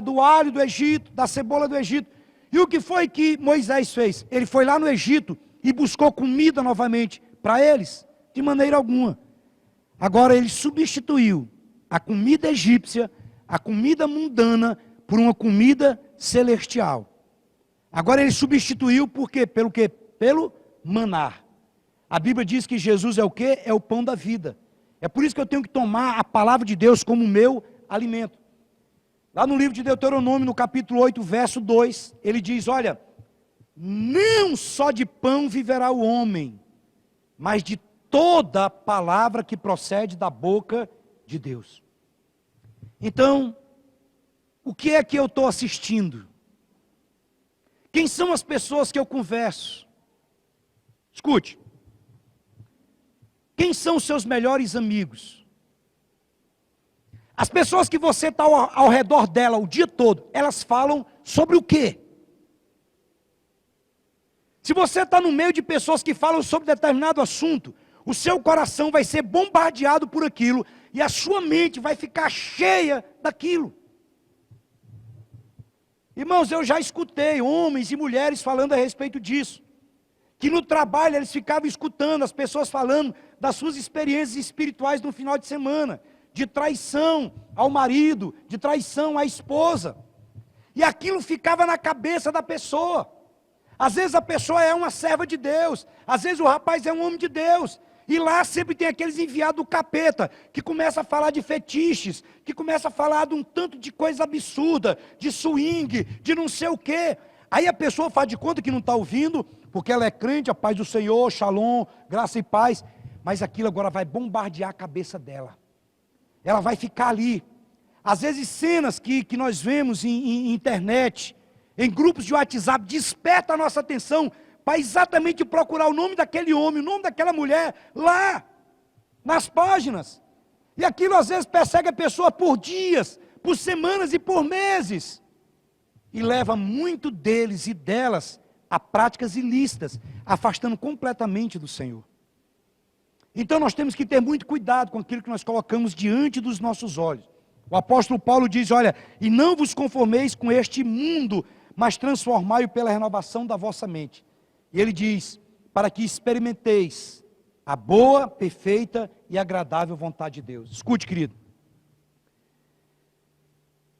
do alho do Egito, da cebola do Egito. E o que foi que Moisés fez? Ele foi lá no Egito e buscou comida novamente para eles? De maneira alguma. Agora ele substituiu a comida egípcia, a comida mundana, por uma comida celestial. Agora ele substituiu por quê? Pelo quê? Pelo maná. A Bíblia diz que Jesus é o quê? É o pão da vida. É por isso que eu tenho que tomar a palavra de Deus como meu alimento. Lá no livro de Deuteronômio, no capítulo 8, verso 2, ele diz, olha, não só de pão viverá o homem, mas de toda a palavra que procede da boca de Deus. Então, o que é que eu estou assistindo? Quem são as pessoas que eu converso? Escute. Quem são os seus melhores amigos? As pessoas que você está ao redor dela o dia todo, elas falam sobre o quê? Se você está no meio de pessoas que falam sobre determinado assunto, o seu coração vai ser bombardeado por aquilo e a sua mente vai ficar cheia daquilo. Irmãos, eu já escutei homens e mulheres falando a respeito disso. Que no trabalho eles ficavam escutando as pessoas falando das suas experiências espirituais no final de semana. De traição ao marido, de traição à esposa. E aquilo ficava na cabeça da pessoa. Às vezes a pessoa é uma serva de Deus, às vezes o rapaz é um homem de Deus. E lá sempre tem aqueles enviados do capeta, que começa a falar de fetiches, que começa a falar de um tanto de coisa absurda, de swing, de não sei o quê. Aí a pessoa faz de conta que não está ouvindo, porque ela é crente, a paz do Senhor, shalom, graça e paz. Mas aquilo agora vai bombardear a cabeça dela. Ela vai ficar ali. Às vezes cenas que nós vemos em internet, em grupos de WhatsApp, desperta a nossa atenção para exatamente procurar o nome daquele homem, o nome daquela mulher, lá, nas páginas. E aquilo às vezes persegue a pessoa por dias, por semanas e por meses. E leva muito deles e delas a práticas ilícitas, afastando completamente do Senhor. Então nós temos que ter muito cuidado com aquilo que nós colocamos diante dos nossos olhos. O apóstolo Paulo diz, olha, e não vos conformeis com este mundo, mas transformai-o pela renovação da vossa mente. E ele diz, para que experimenteis a boa, perfeita e agradável vontade de Deus. Escute, querido.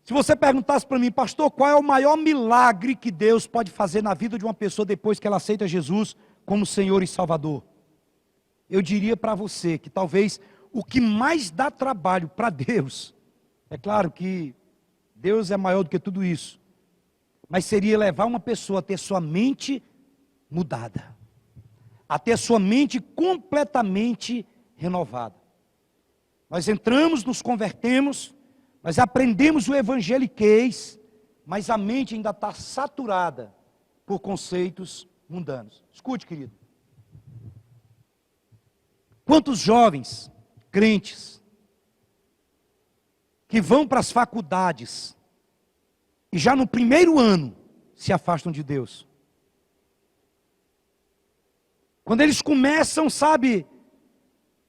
Se você perguntasse para mim, pastor, qual é o maior milagre que Deus pode fazer na vida de uma pessoa depois que ela aceita Jesus como Senhor e Salvador? Eu diria para você que talvez o que mais dá trabalho para Deus, é claro que Deus é maior do que tudo isso, mas seria levar uma pessoa a ter sua mente mudada, a ter sua mente completamente renovada. Nós entramos, nos convertemos, nós aprendemos o evangeliquez, mas a mente ainda está saturada por conceitos mundanos. Escute, querido. Quantos jovens crentes que vão para as faculdades e já no primeiro ano se afastam de Deus? Quando eles começam, sabe,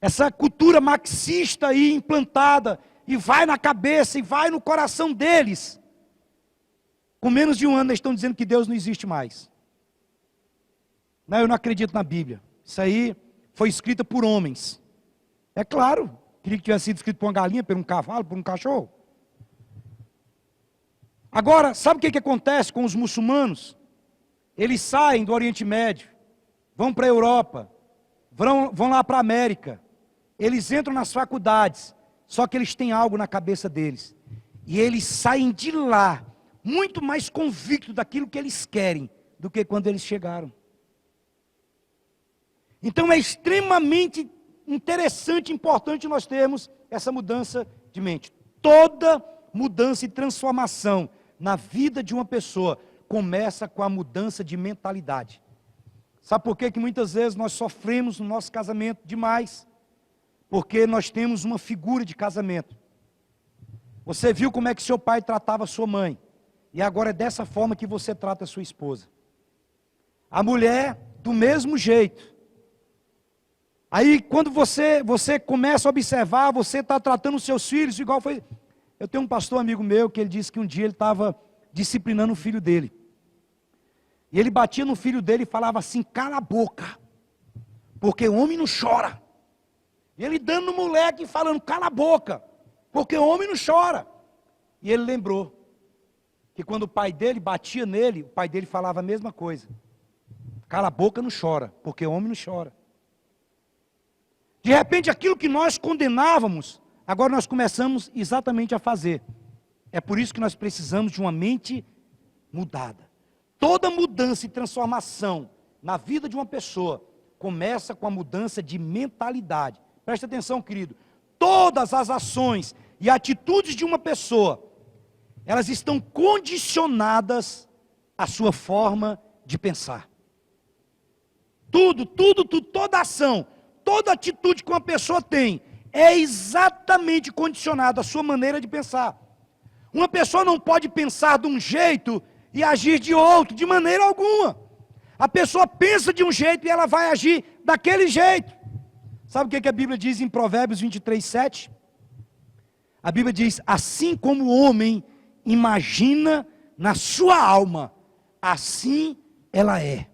essa cultura marxista aí implantada, e vai na cabeça, e vai no coração deles, com menos de um ano eles estão dizendo que Deus não existe mais. Não, eu não acredito na Bíblia. Isso aí foi escrito por homens. É claro, queria que tivesse sido escrito por uma galinha, por um cavalo, por um cachorro. Agora, sabe o que acontece com os muçulmanos? Eles saem do Oriente Médio, vão para a Europa, vão lá para a América, eles entram nas faculdades, só que eles têm algo na cabeça deles, e eles saem de lá, muito mais convictos daquilo que eles querem, do que quando eles chegaram. Então é extremamente interessante, importante nós termos essa mudança de mente. Toda mudança e transformação na vida de uma pessoa começa com a mudança de mentalidade. Sabe por que muitas vezes nós sofremos no nosso casamento demais? Porque nós temos uma figura de casamento. Você viu como é que seu pai tratava sua mãe, e agora é dessa forma que você trata a sua esposa. A mulher, do mesmo jeito. Aí quando você começa a observar, você está tratando os seus filhos igual foi... Eu tenho um pastor amigo meu que ele disse que um dia ele estava disciplinando o filho dele. E ele batia no filho dele e falava assim: cala a boca, porque o homem não chora. E ele dando no moleque e falando: cala a boca, porque o homem não chora. E ele lembrou que quando o pai dele batia nele, o pai dele falava a mesma coisa: cala a boca, não chora, porque o homem não chora. De repente aquilo que nós condenávamos, agora nós começamos exatamente a fazer. É por isso que nós precisamos de uma mente mudada. Toda mudança e transformação na vida de uma pessoa começa com a mudança de mentalidade. Preste atenção, querido. Todas as ações e atitudes de uma pessoa, elas estão condicionadas à sua forma de pensar. Tudo, toda ação, toda atitude que uma pessoa tem, é exatamente condicionada à sua maneira de pensar. Uma pessoa não pode pensar de um jeito e agir de outro, de maneira alguma. A pessoa pensa de um jeito e ela vai agir daquele jeito. Sabe o que a Bíblia diz em Provérbios 23, 7? A Bíblia diz: assim como o homem imagina na sua alma, assim ela é.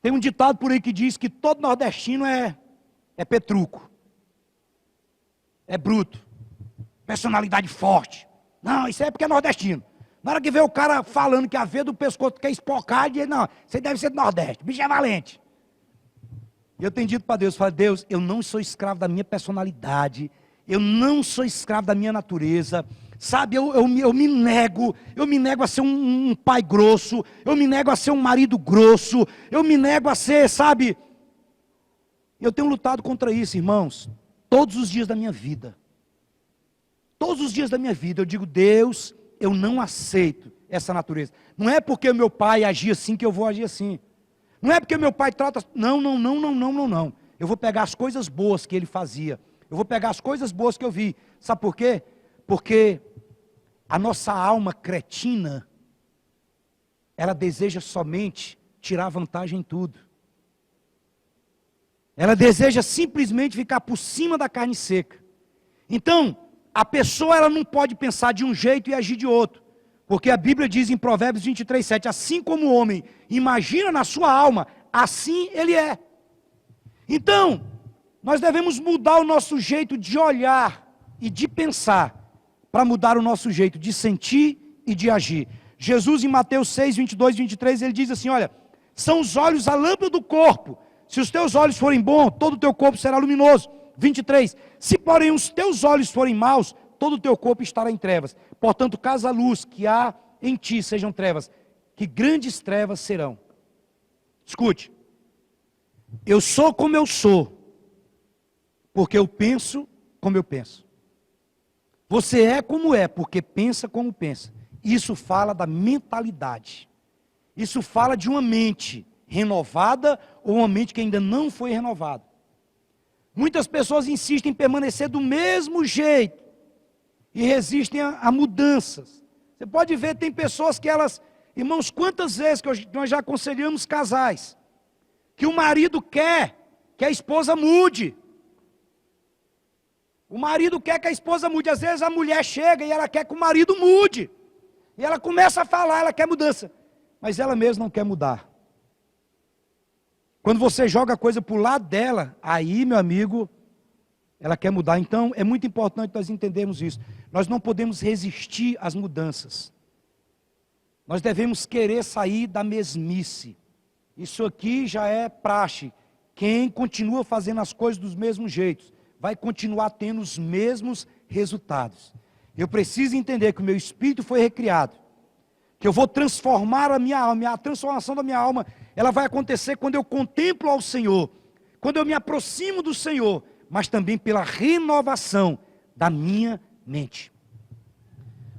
Tem um ditado por aí que diz que todo nordestino é petruco, é bruto, personalidade forte. Não, isso é porque é nordestino. Na hora que vê o cara falando que a veia do pescoço quer espocar, ele diz: não, você deve ser do Nordeste, o bicho é valente. E eu tenho dito para Deus, falo: Deus, eu não sou escravo da minha personalidade, eu não sou escravo da minha natureza, sabe, eu me nego a ser um pai grosso, eu me nego a ser um marido grosso, eu me nego a ser, sabe, eu tenho lutado contra isso, irmãos, todos os dias da minha vida. Todos os dias da minha vida eu digo: Deus, eu não aceito essa natureza. Não é porque o meu pai agia assim que eu vou agir assim. Não é porque meu pai trata... Não. Eu vou pegar as coisas boas que ele fazia. Eu vou pegar as coisas boas que eu vi. Sabe por quê? Porque a nossa alma cretina, ela deseja somente tirar vantagem em tudo. Ela deseja simplesmente ficar por cima da carne seca. Então, a pessoa ela não pode pensar de um jeito e agir de outro. Porque a Bíblia diz em Provérbios 23, 7, assim como o homem imagina na sua alma, assim ele é. Então, nós devemos mudar o nosso jeito de olhar e de pensar, para mudar o nosso jeito de sentir e de agir. Jesus em Mateus 6, 22 e 23, ele diz assim: olha, são os olhos a lâmpada do corpo. Se os teus olhos forem bons, todo o teu corpo será luminoso. 23, se porém os teus olhos forem maus, todo o teu corpo estará em trevas. Portanto, caso a luz que há em ti sejam trevas, que grandes trevas serão. Escute, eu sou como eu sou, porque eu penso como eu penso. Você é como é, porque pensa como pensa. Isso fala da mentalidade. Isso fala de uma mente renovada ou uma mente que ainda não foi renovada. Muitas pessoas insistem em permanecer do mesmo jeito e resistem a mudanças. Você pode ver, tem pessoas que elas, irmãos, quantas vezes que nós já aconselhamos casais, que o marido quer que a esposa mude. O marido quer que a esposa mude. Às vezes a mulher chega e ela quer que o marido mude. E ela começa a falar, ela quer mudança. Mas ela mesma não quer mudar. Quando você joga a coisa para o lado dela, aí, meu amigo, ela quer mudar. Então, é muito importante nós entendermos isso. Nós não podemos resistir às mudanças. Nós devemos querer sair da mesmice. Isso aqui já é praxe. Quem continua fazendo as coisas dos mesmos jeitos, vai continuar tendo os mesmos resultados. Eu preciso entender que o meu espírito foi recriado, que eu vou transformar a minha alma, e a transformação da minha alma, ela vai acontecer quando eu contemplo ao Senhor, quando eu me aproximo do Senhor, mas também pela renovação da minha mente.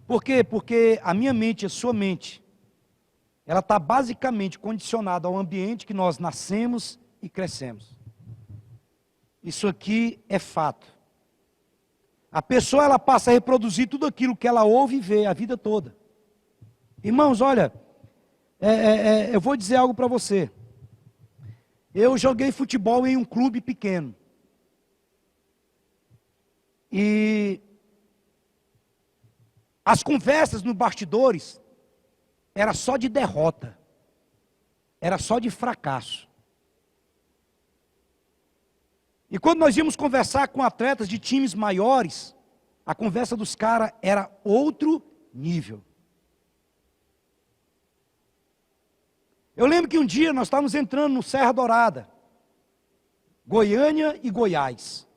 Por quê? Porque a minha mente, a sua mente, ela está basicamente condicionada ao ambiente que nós nascemos e crescemos. Isso aqui é fato. A pessoa, ela passa a reproduzir tudo aquilo que ela ouve e vê a vida toda. Irmãos, olha, eu vou dizer algo para você. Eu joguei futebol em um clube pequeno. E as conversas nos bastidores era só de derrota. Era só de fracasso. E quando nós íamos conversar com atletas de times maiores, a conversa dos caras era outro nível. Eu lembro que um dia nós estávamos entrando no Serra Dourada, Goiânia e Goiás.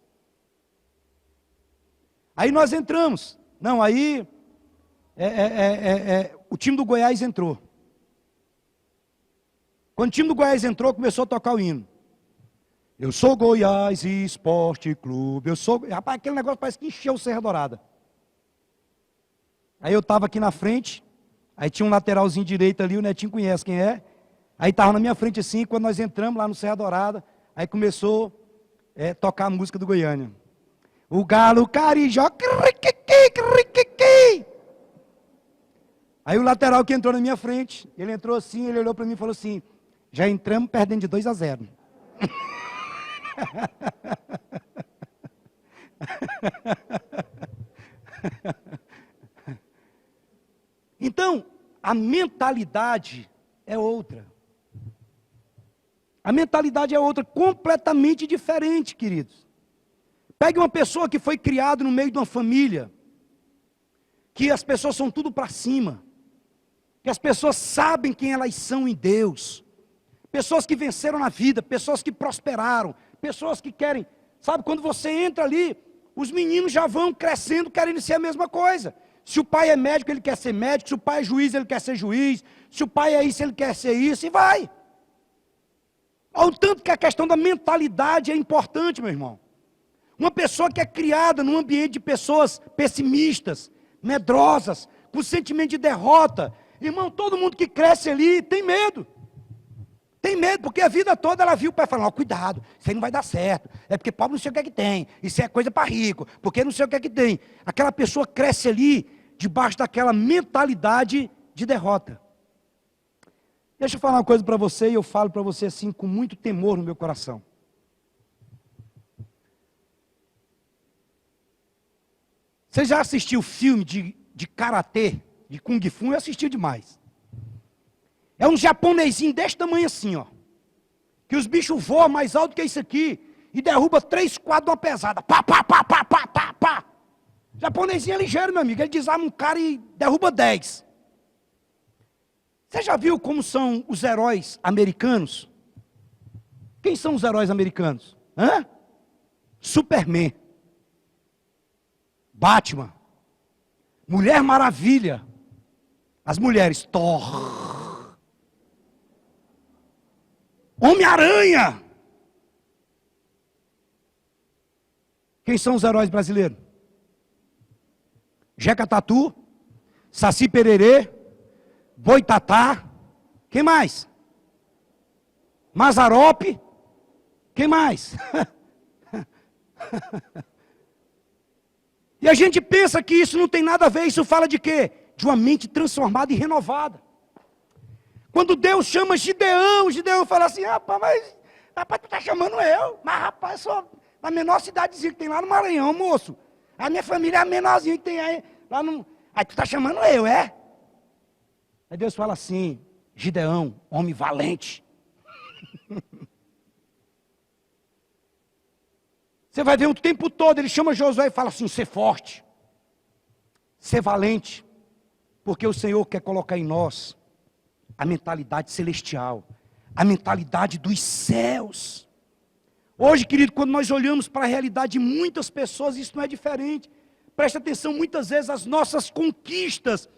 Aí nós entramos. Não, aí o time do Goiás entrou. Quando o time do Goiás entrou, começou a tocar o hino. Eu sou Goiás Esporte Clube. Rapaz, aquele negócio parece que encheu o Serra Dourada. Aí eu estava aqui na frente, aí tinha um lateralzinho direito ali, o Netinho conhece quem é. Aí estava na minha frente assim, quando nós entramos lá no Serra Dourada, aí começou a tocar a música do Goiânia. O galo carijó, aí o lateral que entrou na minha frente, ele entrou assim, ele olhou para mim e falou assim, já entramos perdendo de 2-0. Então, a mentalidade é outra. A mentalidade é outra, completamente diferente, queridos. Pegue uma pessoa que foi criada no meio de uma família, que as pessoas são tudo para cima, que as pessoas sabem quem elas são em Deus, pessoas que venceram na vida, pessoas que prosperaram, pessoas que querem, sabe, quando você entra ali, os meninos já vão crescendo querendo ser a mesma coisa. Se o pai é médico, ele quer ser médico, se o pai é juiz, ele quer ser juiz, se o pai é isso, ele quer ser isso, e vai. Ao tanto que a questão da mentalidade é importante, meu irmão. Uma pessoa que é criada num ambiente de pessoas pessimistas, medrosas, com sentimento de derrota, irmão, todo mundo que cresce ali tem medo. Tem medo, porque a vida toda ela viu o pai falando, cuidado, isso aí não vai dar certo. É porque pobre não sei o que é que tem. Isso é coisa para rico, porque não sei o que é que tem. Aquela pessoa cresce ali, debaixo daquela mentalidade de derrota. Deixa eu falar uma coisa para você, e eu falo para você assim, com muito temor no meu coração. Você já assistiu filme de karatê, de kung fu? Eu assisti demais. É um japonesinho desse tamanho assim, ó. Que os bichos voam mais alto que isso aqui e derruba 3 quadros de uma pesada. Pá, pá, pá, pá, pá, pá, pá. Japonesinho é ligeiro, meu amigo. Ele desarma um cara e derruba 10. Você já viu como são os heróis americanos? Quem são os heróis americanos? Hã? Superman. Batman. Mulher Maravilha. As mulheres. Thor. Homem-Aranha. Quem são os heróis brasileiros? Jeca Tatu. Saci Pererê, Boitatá, quem mais? Mazarope, quem mais? E a gente pensa que isso não tem nada a ver, isso fala de quê? De uma mente transformada e renovada. Quando Deus chama Gideão, Gideão fala assim, rapaz, tu está chamando eu, mas rapaz, sou a menor cidadezinha que tem lá no Maranhão, moço. A minha família é a menorzinha que tem aí, lá no... Aí tu está chamando eu, é? Aí Deus fala assim, Gideão, homem valente. Você vai ver o tempo todo, ele chama Josué e fala assim, ser forte, ser valente, porque o Senhor quer colocar em nós a mentalidade celestial, a mentalidade dos céus. Hoje, querido, quando nós olhamos para a realidade de muitas pessoas, isso não é diferente. Preste atenção, muitas vezes as nossas conquistas,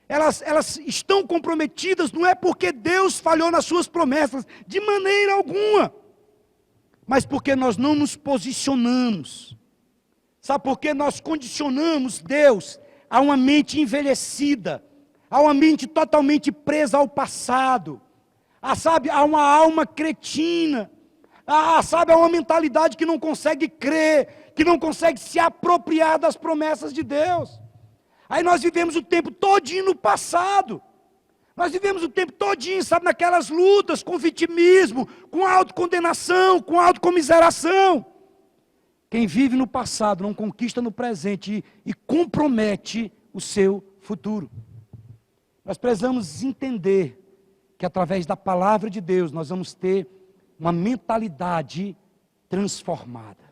elas estão comprometidas, não é porque Deus falhou nas suas promessas, de maneira alguma, mas porque nós não nos posicionamos. Sabe por quê? Nós condicionamos Deus a uma mente envelhecida, a uma mente totalmente presa ao passado, a uma alma cretina, a uma mentalidade que não consegue crer, que não consegue se apropriar das promessas de Deus. Aí nós vivemos o tempo todinho no passado, nós vivemos o tempo todinho, naquelas lutas com vitimismo, com autocondenação, com autocomiseração. Quem vive no passado não conquista no presente e compromete o seu futuro. Nós precisamos entender que através da palavra de Deus nós vamos ter uma mentalidade transformada.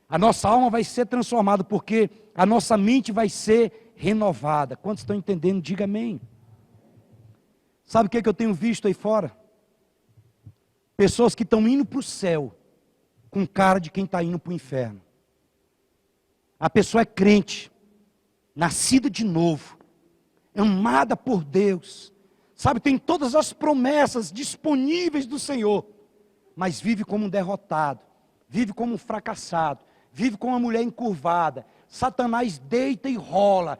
A nossa alma vai ser transformada porque a nossa mente vai ser renovada. Quantos estão entendendo? Diga amém. Sabe o que eu tenho visto aí fora? Pessoas que estão indo para o céu com cara de quem está indo para o inferno. A pessoa é crente, nascida de novo, amada por Deus, tem todas as promessas disponíveis do Senhor, mas vive como um derrotado, vive como um fracassado, vive como uma mulher encurvada. Satanás deita e rola,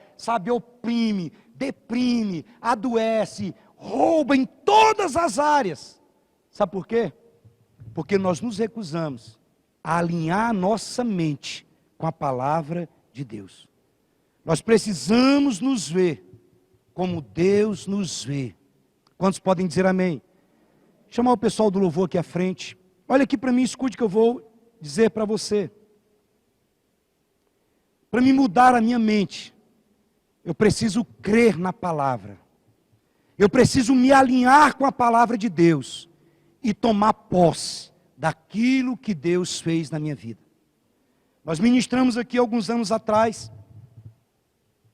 oprime, deprime, adoece, rouba em todas as áreas. Sabe por quê? Porque nós nos recusamos a alinhar a nossa mente com a palavra de Deus. Nós precisamos nos ver como Deus nos vê. Quantos podem dizer amém? Chamar o pessoal do louvor aqui à frente. Olha aqui para mim, escute o que eu vou dizer para você. Para me mudar a minha mente, eu preciso crer na palavra. Eu preciso me alinhar com a palavra de Deus e tomar posse daquilo que Deus fez na minha vida. Nós ministramos aqui alguns anos atrás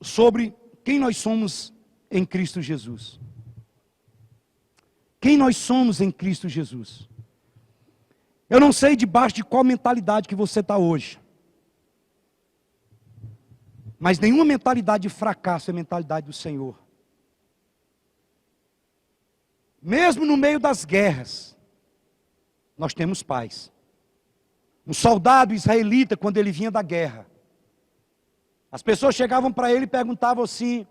sobre quem nós somos em Cristo Jesus. Quem nós somos em Cristo Jesus. Eu não sei debaixo de qual mentalidade que você está hoje. Mas nenhuma mentalidade de fracasso é mentalidade do Senhor. Mesmo no meio das guerras, nós temos paz. Um soldado israelita, quando ele vinha da guerra, as pessoas chegavam para ele e perguntavam assim,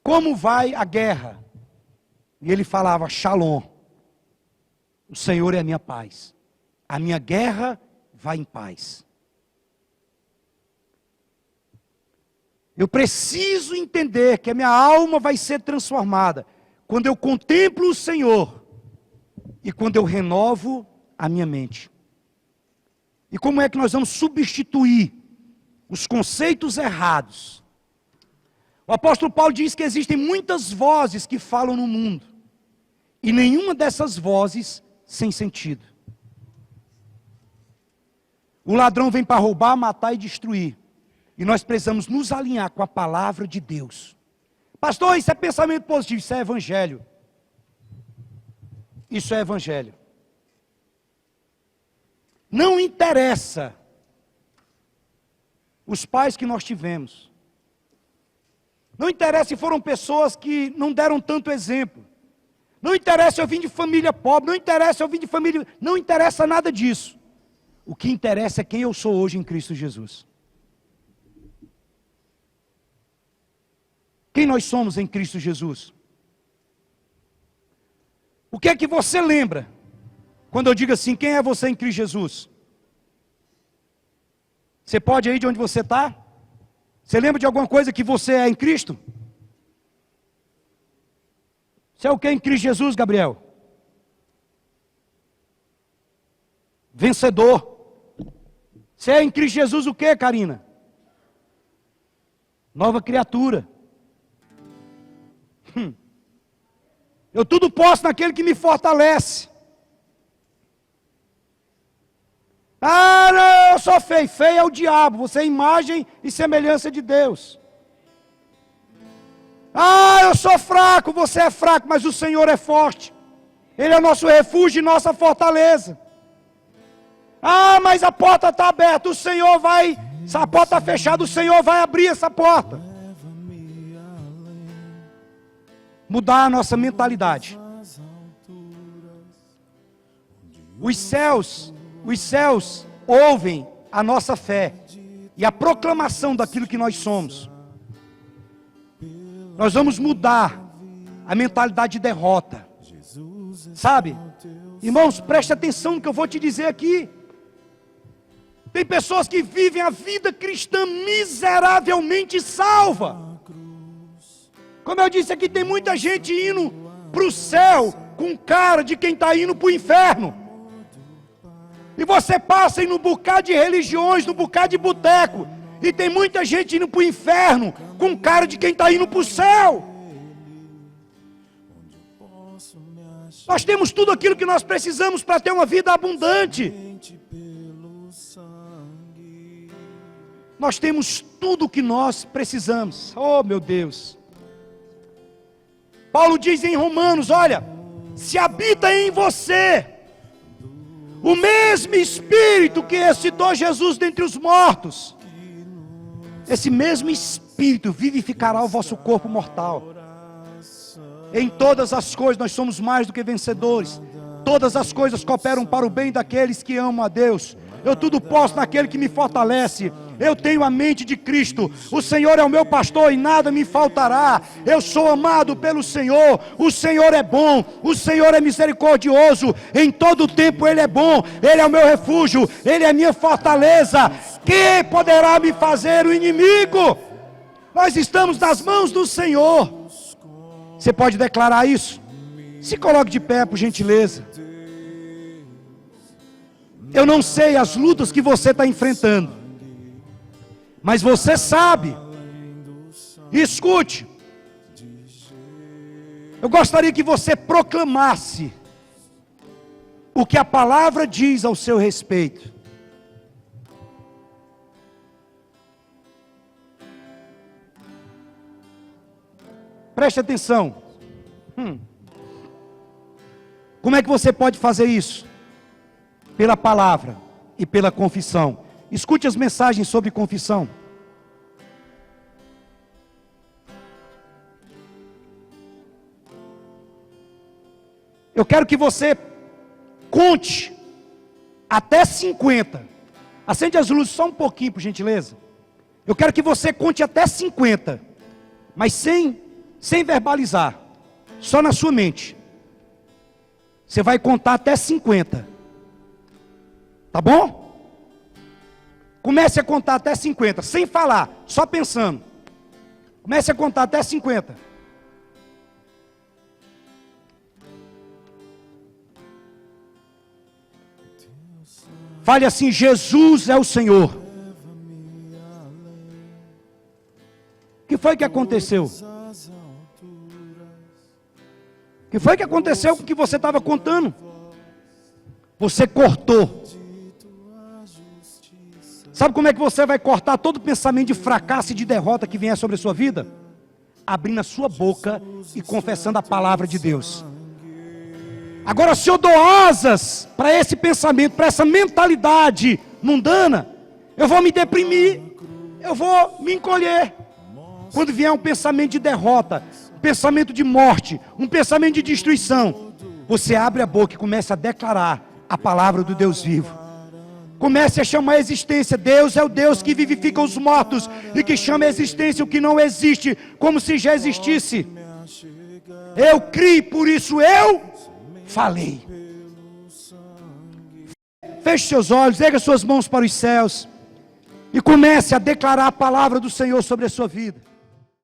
como vai a guerra? E ele falava, Shalom, o Senhor é a minha paz. A minha guerra vai em paz. Eu preciso entender que a minha alma vai ser transformada quando eu contemplo o Senhor e quando eu renovo a minha mente. E como é que nós vamos substituir os conceitos errados? O apóstolo Paulo diz que existem muitas vozes que falam no mundo, e nenhuma dessas vozes sem sentido. O ladrão vem para roubar, matar e destruir. E nós precisamos nos alinhar com a palavra de Deus. Pastor, isso é pensamento positivo, isso é evangelho. Isso é evangelho. Não interessa os pais que nós tivemos. Não interessa se foram pessoas que não deram tanto exemplo. Não interessa se eu vim de família pobre, não interessa se eu vim de família... Não interessa nada disso. O que interessa é quem eu sou hoje em Cristo Jesus. quem nós somos em Cristo Jesus. O que é que você lembra quando eu digo assim, quem é você em Cristo Jesus? Você pode ir de onde você está? Você lembra de alguma coisa que você é em Cristo? Você é o que em Cristo Jesus, Gabriel? Vencedor. Você é em Cristo Jesus o que, Karina? Nova criatura. Eu tudo posso naquele que me fortalece. Ah, não, eu sou feio. Feio é o diabo. Você é imagem e semelhança de Deus. Ah, eu sou fraco. Você é fraco, mas o Senhor é forte. Ele é o nosso refúgio e nossa fortaleza. Ah, mas a porta está aberta. O Senhor vai... Se a porta está fechada, o Senhor vai abrir essa porta. Mudar a nossa mentalidade. Os céus ouvem a nossa fé e a proclamação daquilo que nós somos. Nós vamos mudar a mentalidade de derrota. Sabe? Irmãos, preste atenção no que eu vou te dizer aqui. Tem pessoas que vivem a vida cristã miseravelmente salva. Como eu disse aqui, tem muita gente indo para o céu com cara de quem está indo para o inferno. E você passa em um bocado de religiões, num bocado de boteco, e tem muita gente indo para o inferno com cara de quem está indo para o céu. Nós temos tudo aquilo que nós precisamos para ter uma vida abundante. Nós temos tudo o que nós precisamos. Oh, meu Deus. Paulo diz em Romanos, olha, se habita em você o mesmo Espírito que ressuscitou Jesus dentre os mortos, esse mesmo Espírito vivificará o vosso corpo mortal. Em todas as coisas nós somos mais do que vencedores. Todas as coisas cooperam para o bem daqueles que amam a Deus. Eu tudo posso naquele que me fortalece. Eu tenho a mente de Cristo. O Senhor é o meu pastor e nada me faltará. Eu sou amado pelo Senhor. O Senhor é bom. O Senhor é misericordioso. Em todo tempo Ele é bom. Ele é o meu refúgio. Ele é a minha fortaleza. Quem poderá me fazer o inimigo? Nós estamos nas mãos do Senhor. Você pode declarar isso? Se coloque de pé, por gentileza. Eu não sei as lutas que você está enfrentando, mas você sabe. Escute. Eu gostaria que você proclamasse o que a palavra diz ao seu respeito. Preste atenção. Como é que você pode fazer isso? Pela palavra e pela confissão. Escute as mensagens sobre confissão. Eu quero que você conte até 50. Acende as luzes só um pouquinho, por gentileza. Eu quero que você conte até 50, mas sem verbalizar, só na sua mente. Você vai contar até 50. Tá bom? Comece a contar até 50, sem falar, só pensando. Comece a contar até 50. Fale assim: Jesus é o Senhor. O que foi que aconteceu? O que foi que aconteceu com o que você estava contando? Você cortou. Sabe como é que você vai cortar todo pensamento de fracasso e de derrota que vier sobre a sua vida? Abrindo a sua boca e confessando a palavra de Deus. Agora, se eu dou asas para esse pensamento, para essa mentalidade mundana, eu vou me deprimir, eu vou me encolher. Quando vier um pensamento de derrota, um pensamento de morte, um pensamento de destruição, você abre a boca e começa a declarar a palavra do Deus vivo. Comece a chamar a existência. Deus é o Deus que vivifica os mortos e que chama a existência o que não existe, como se já existisse. Eu criei, por isso eu falei. Feche seus olhos, erga suas mãos para os céus e comece a declarar a palavra do Senhor sobre a sua vida.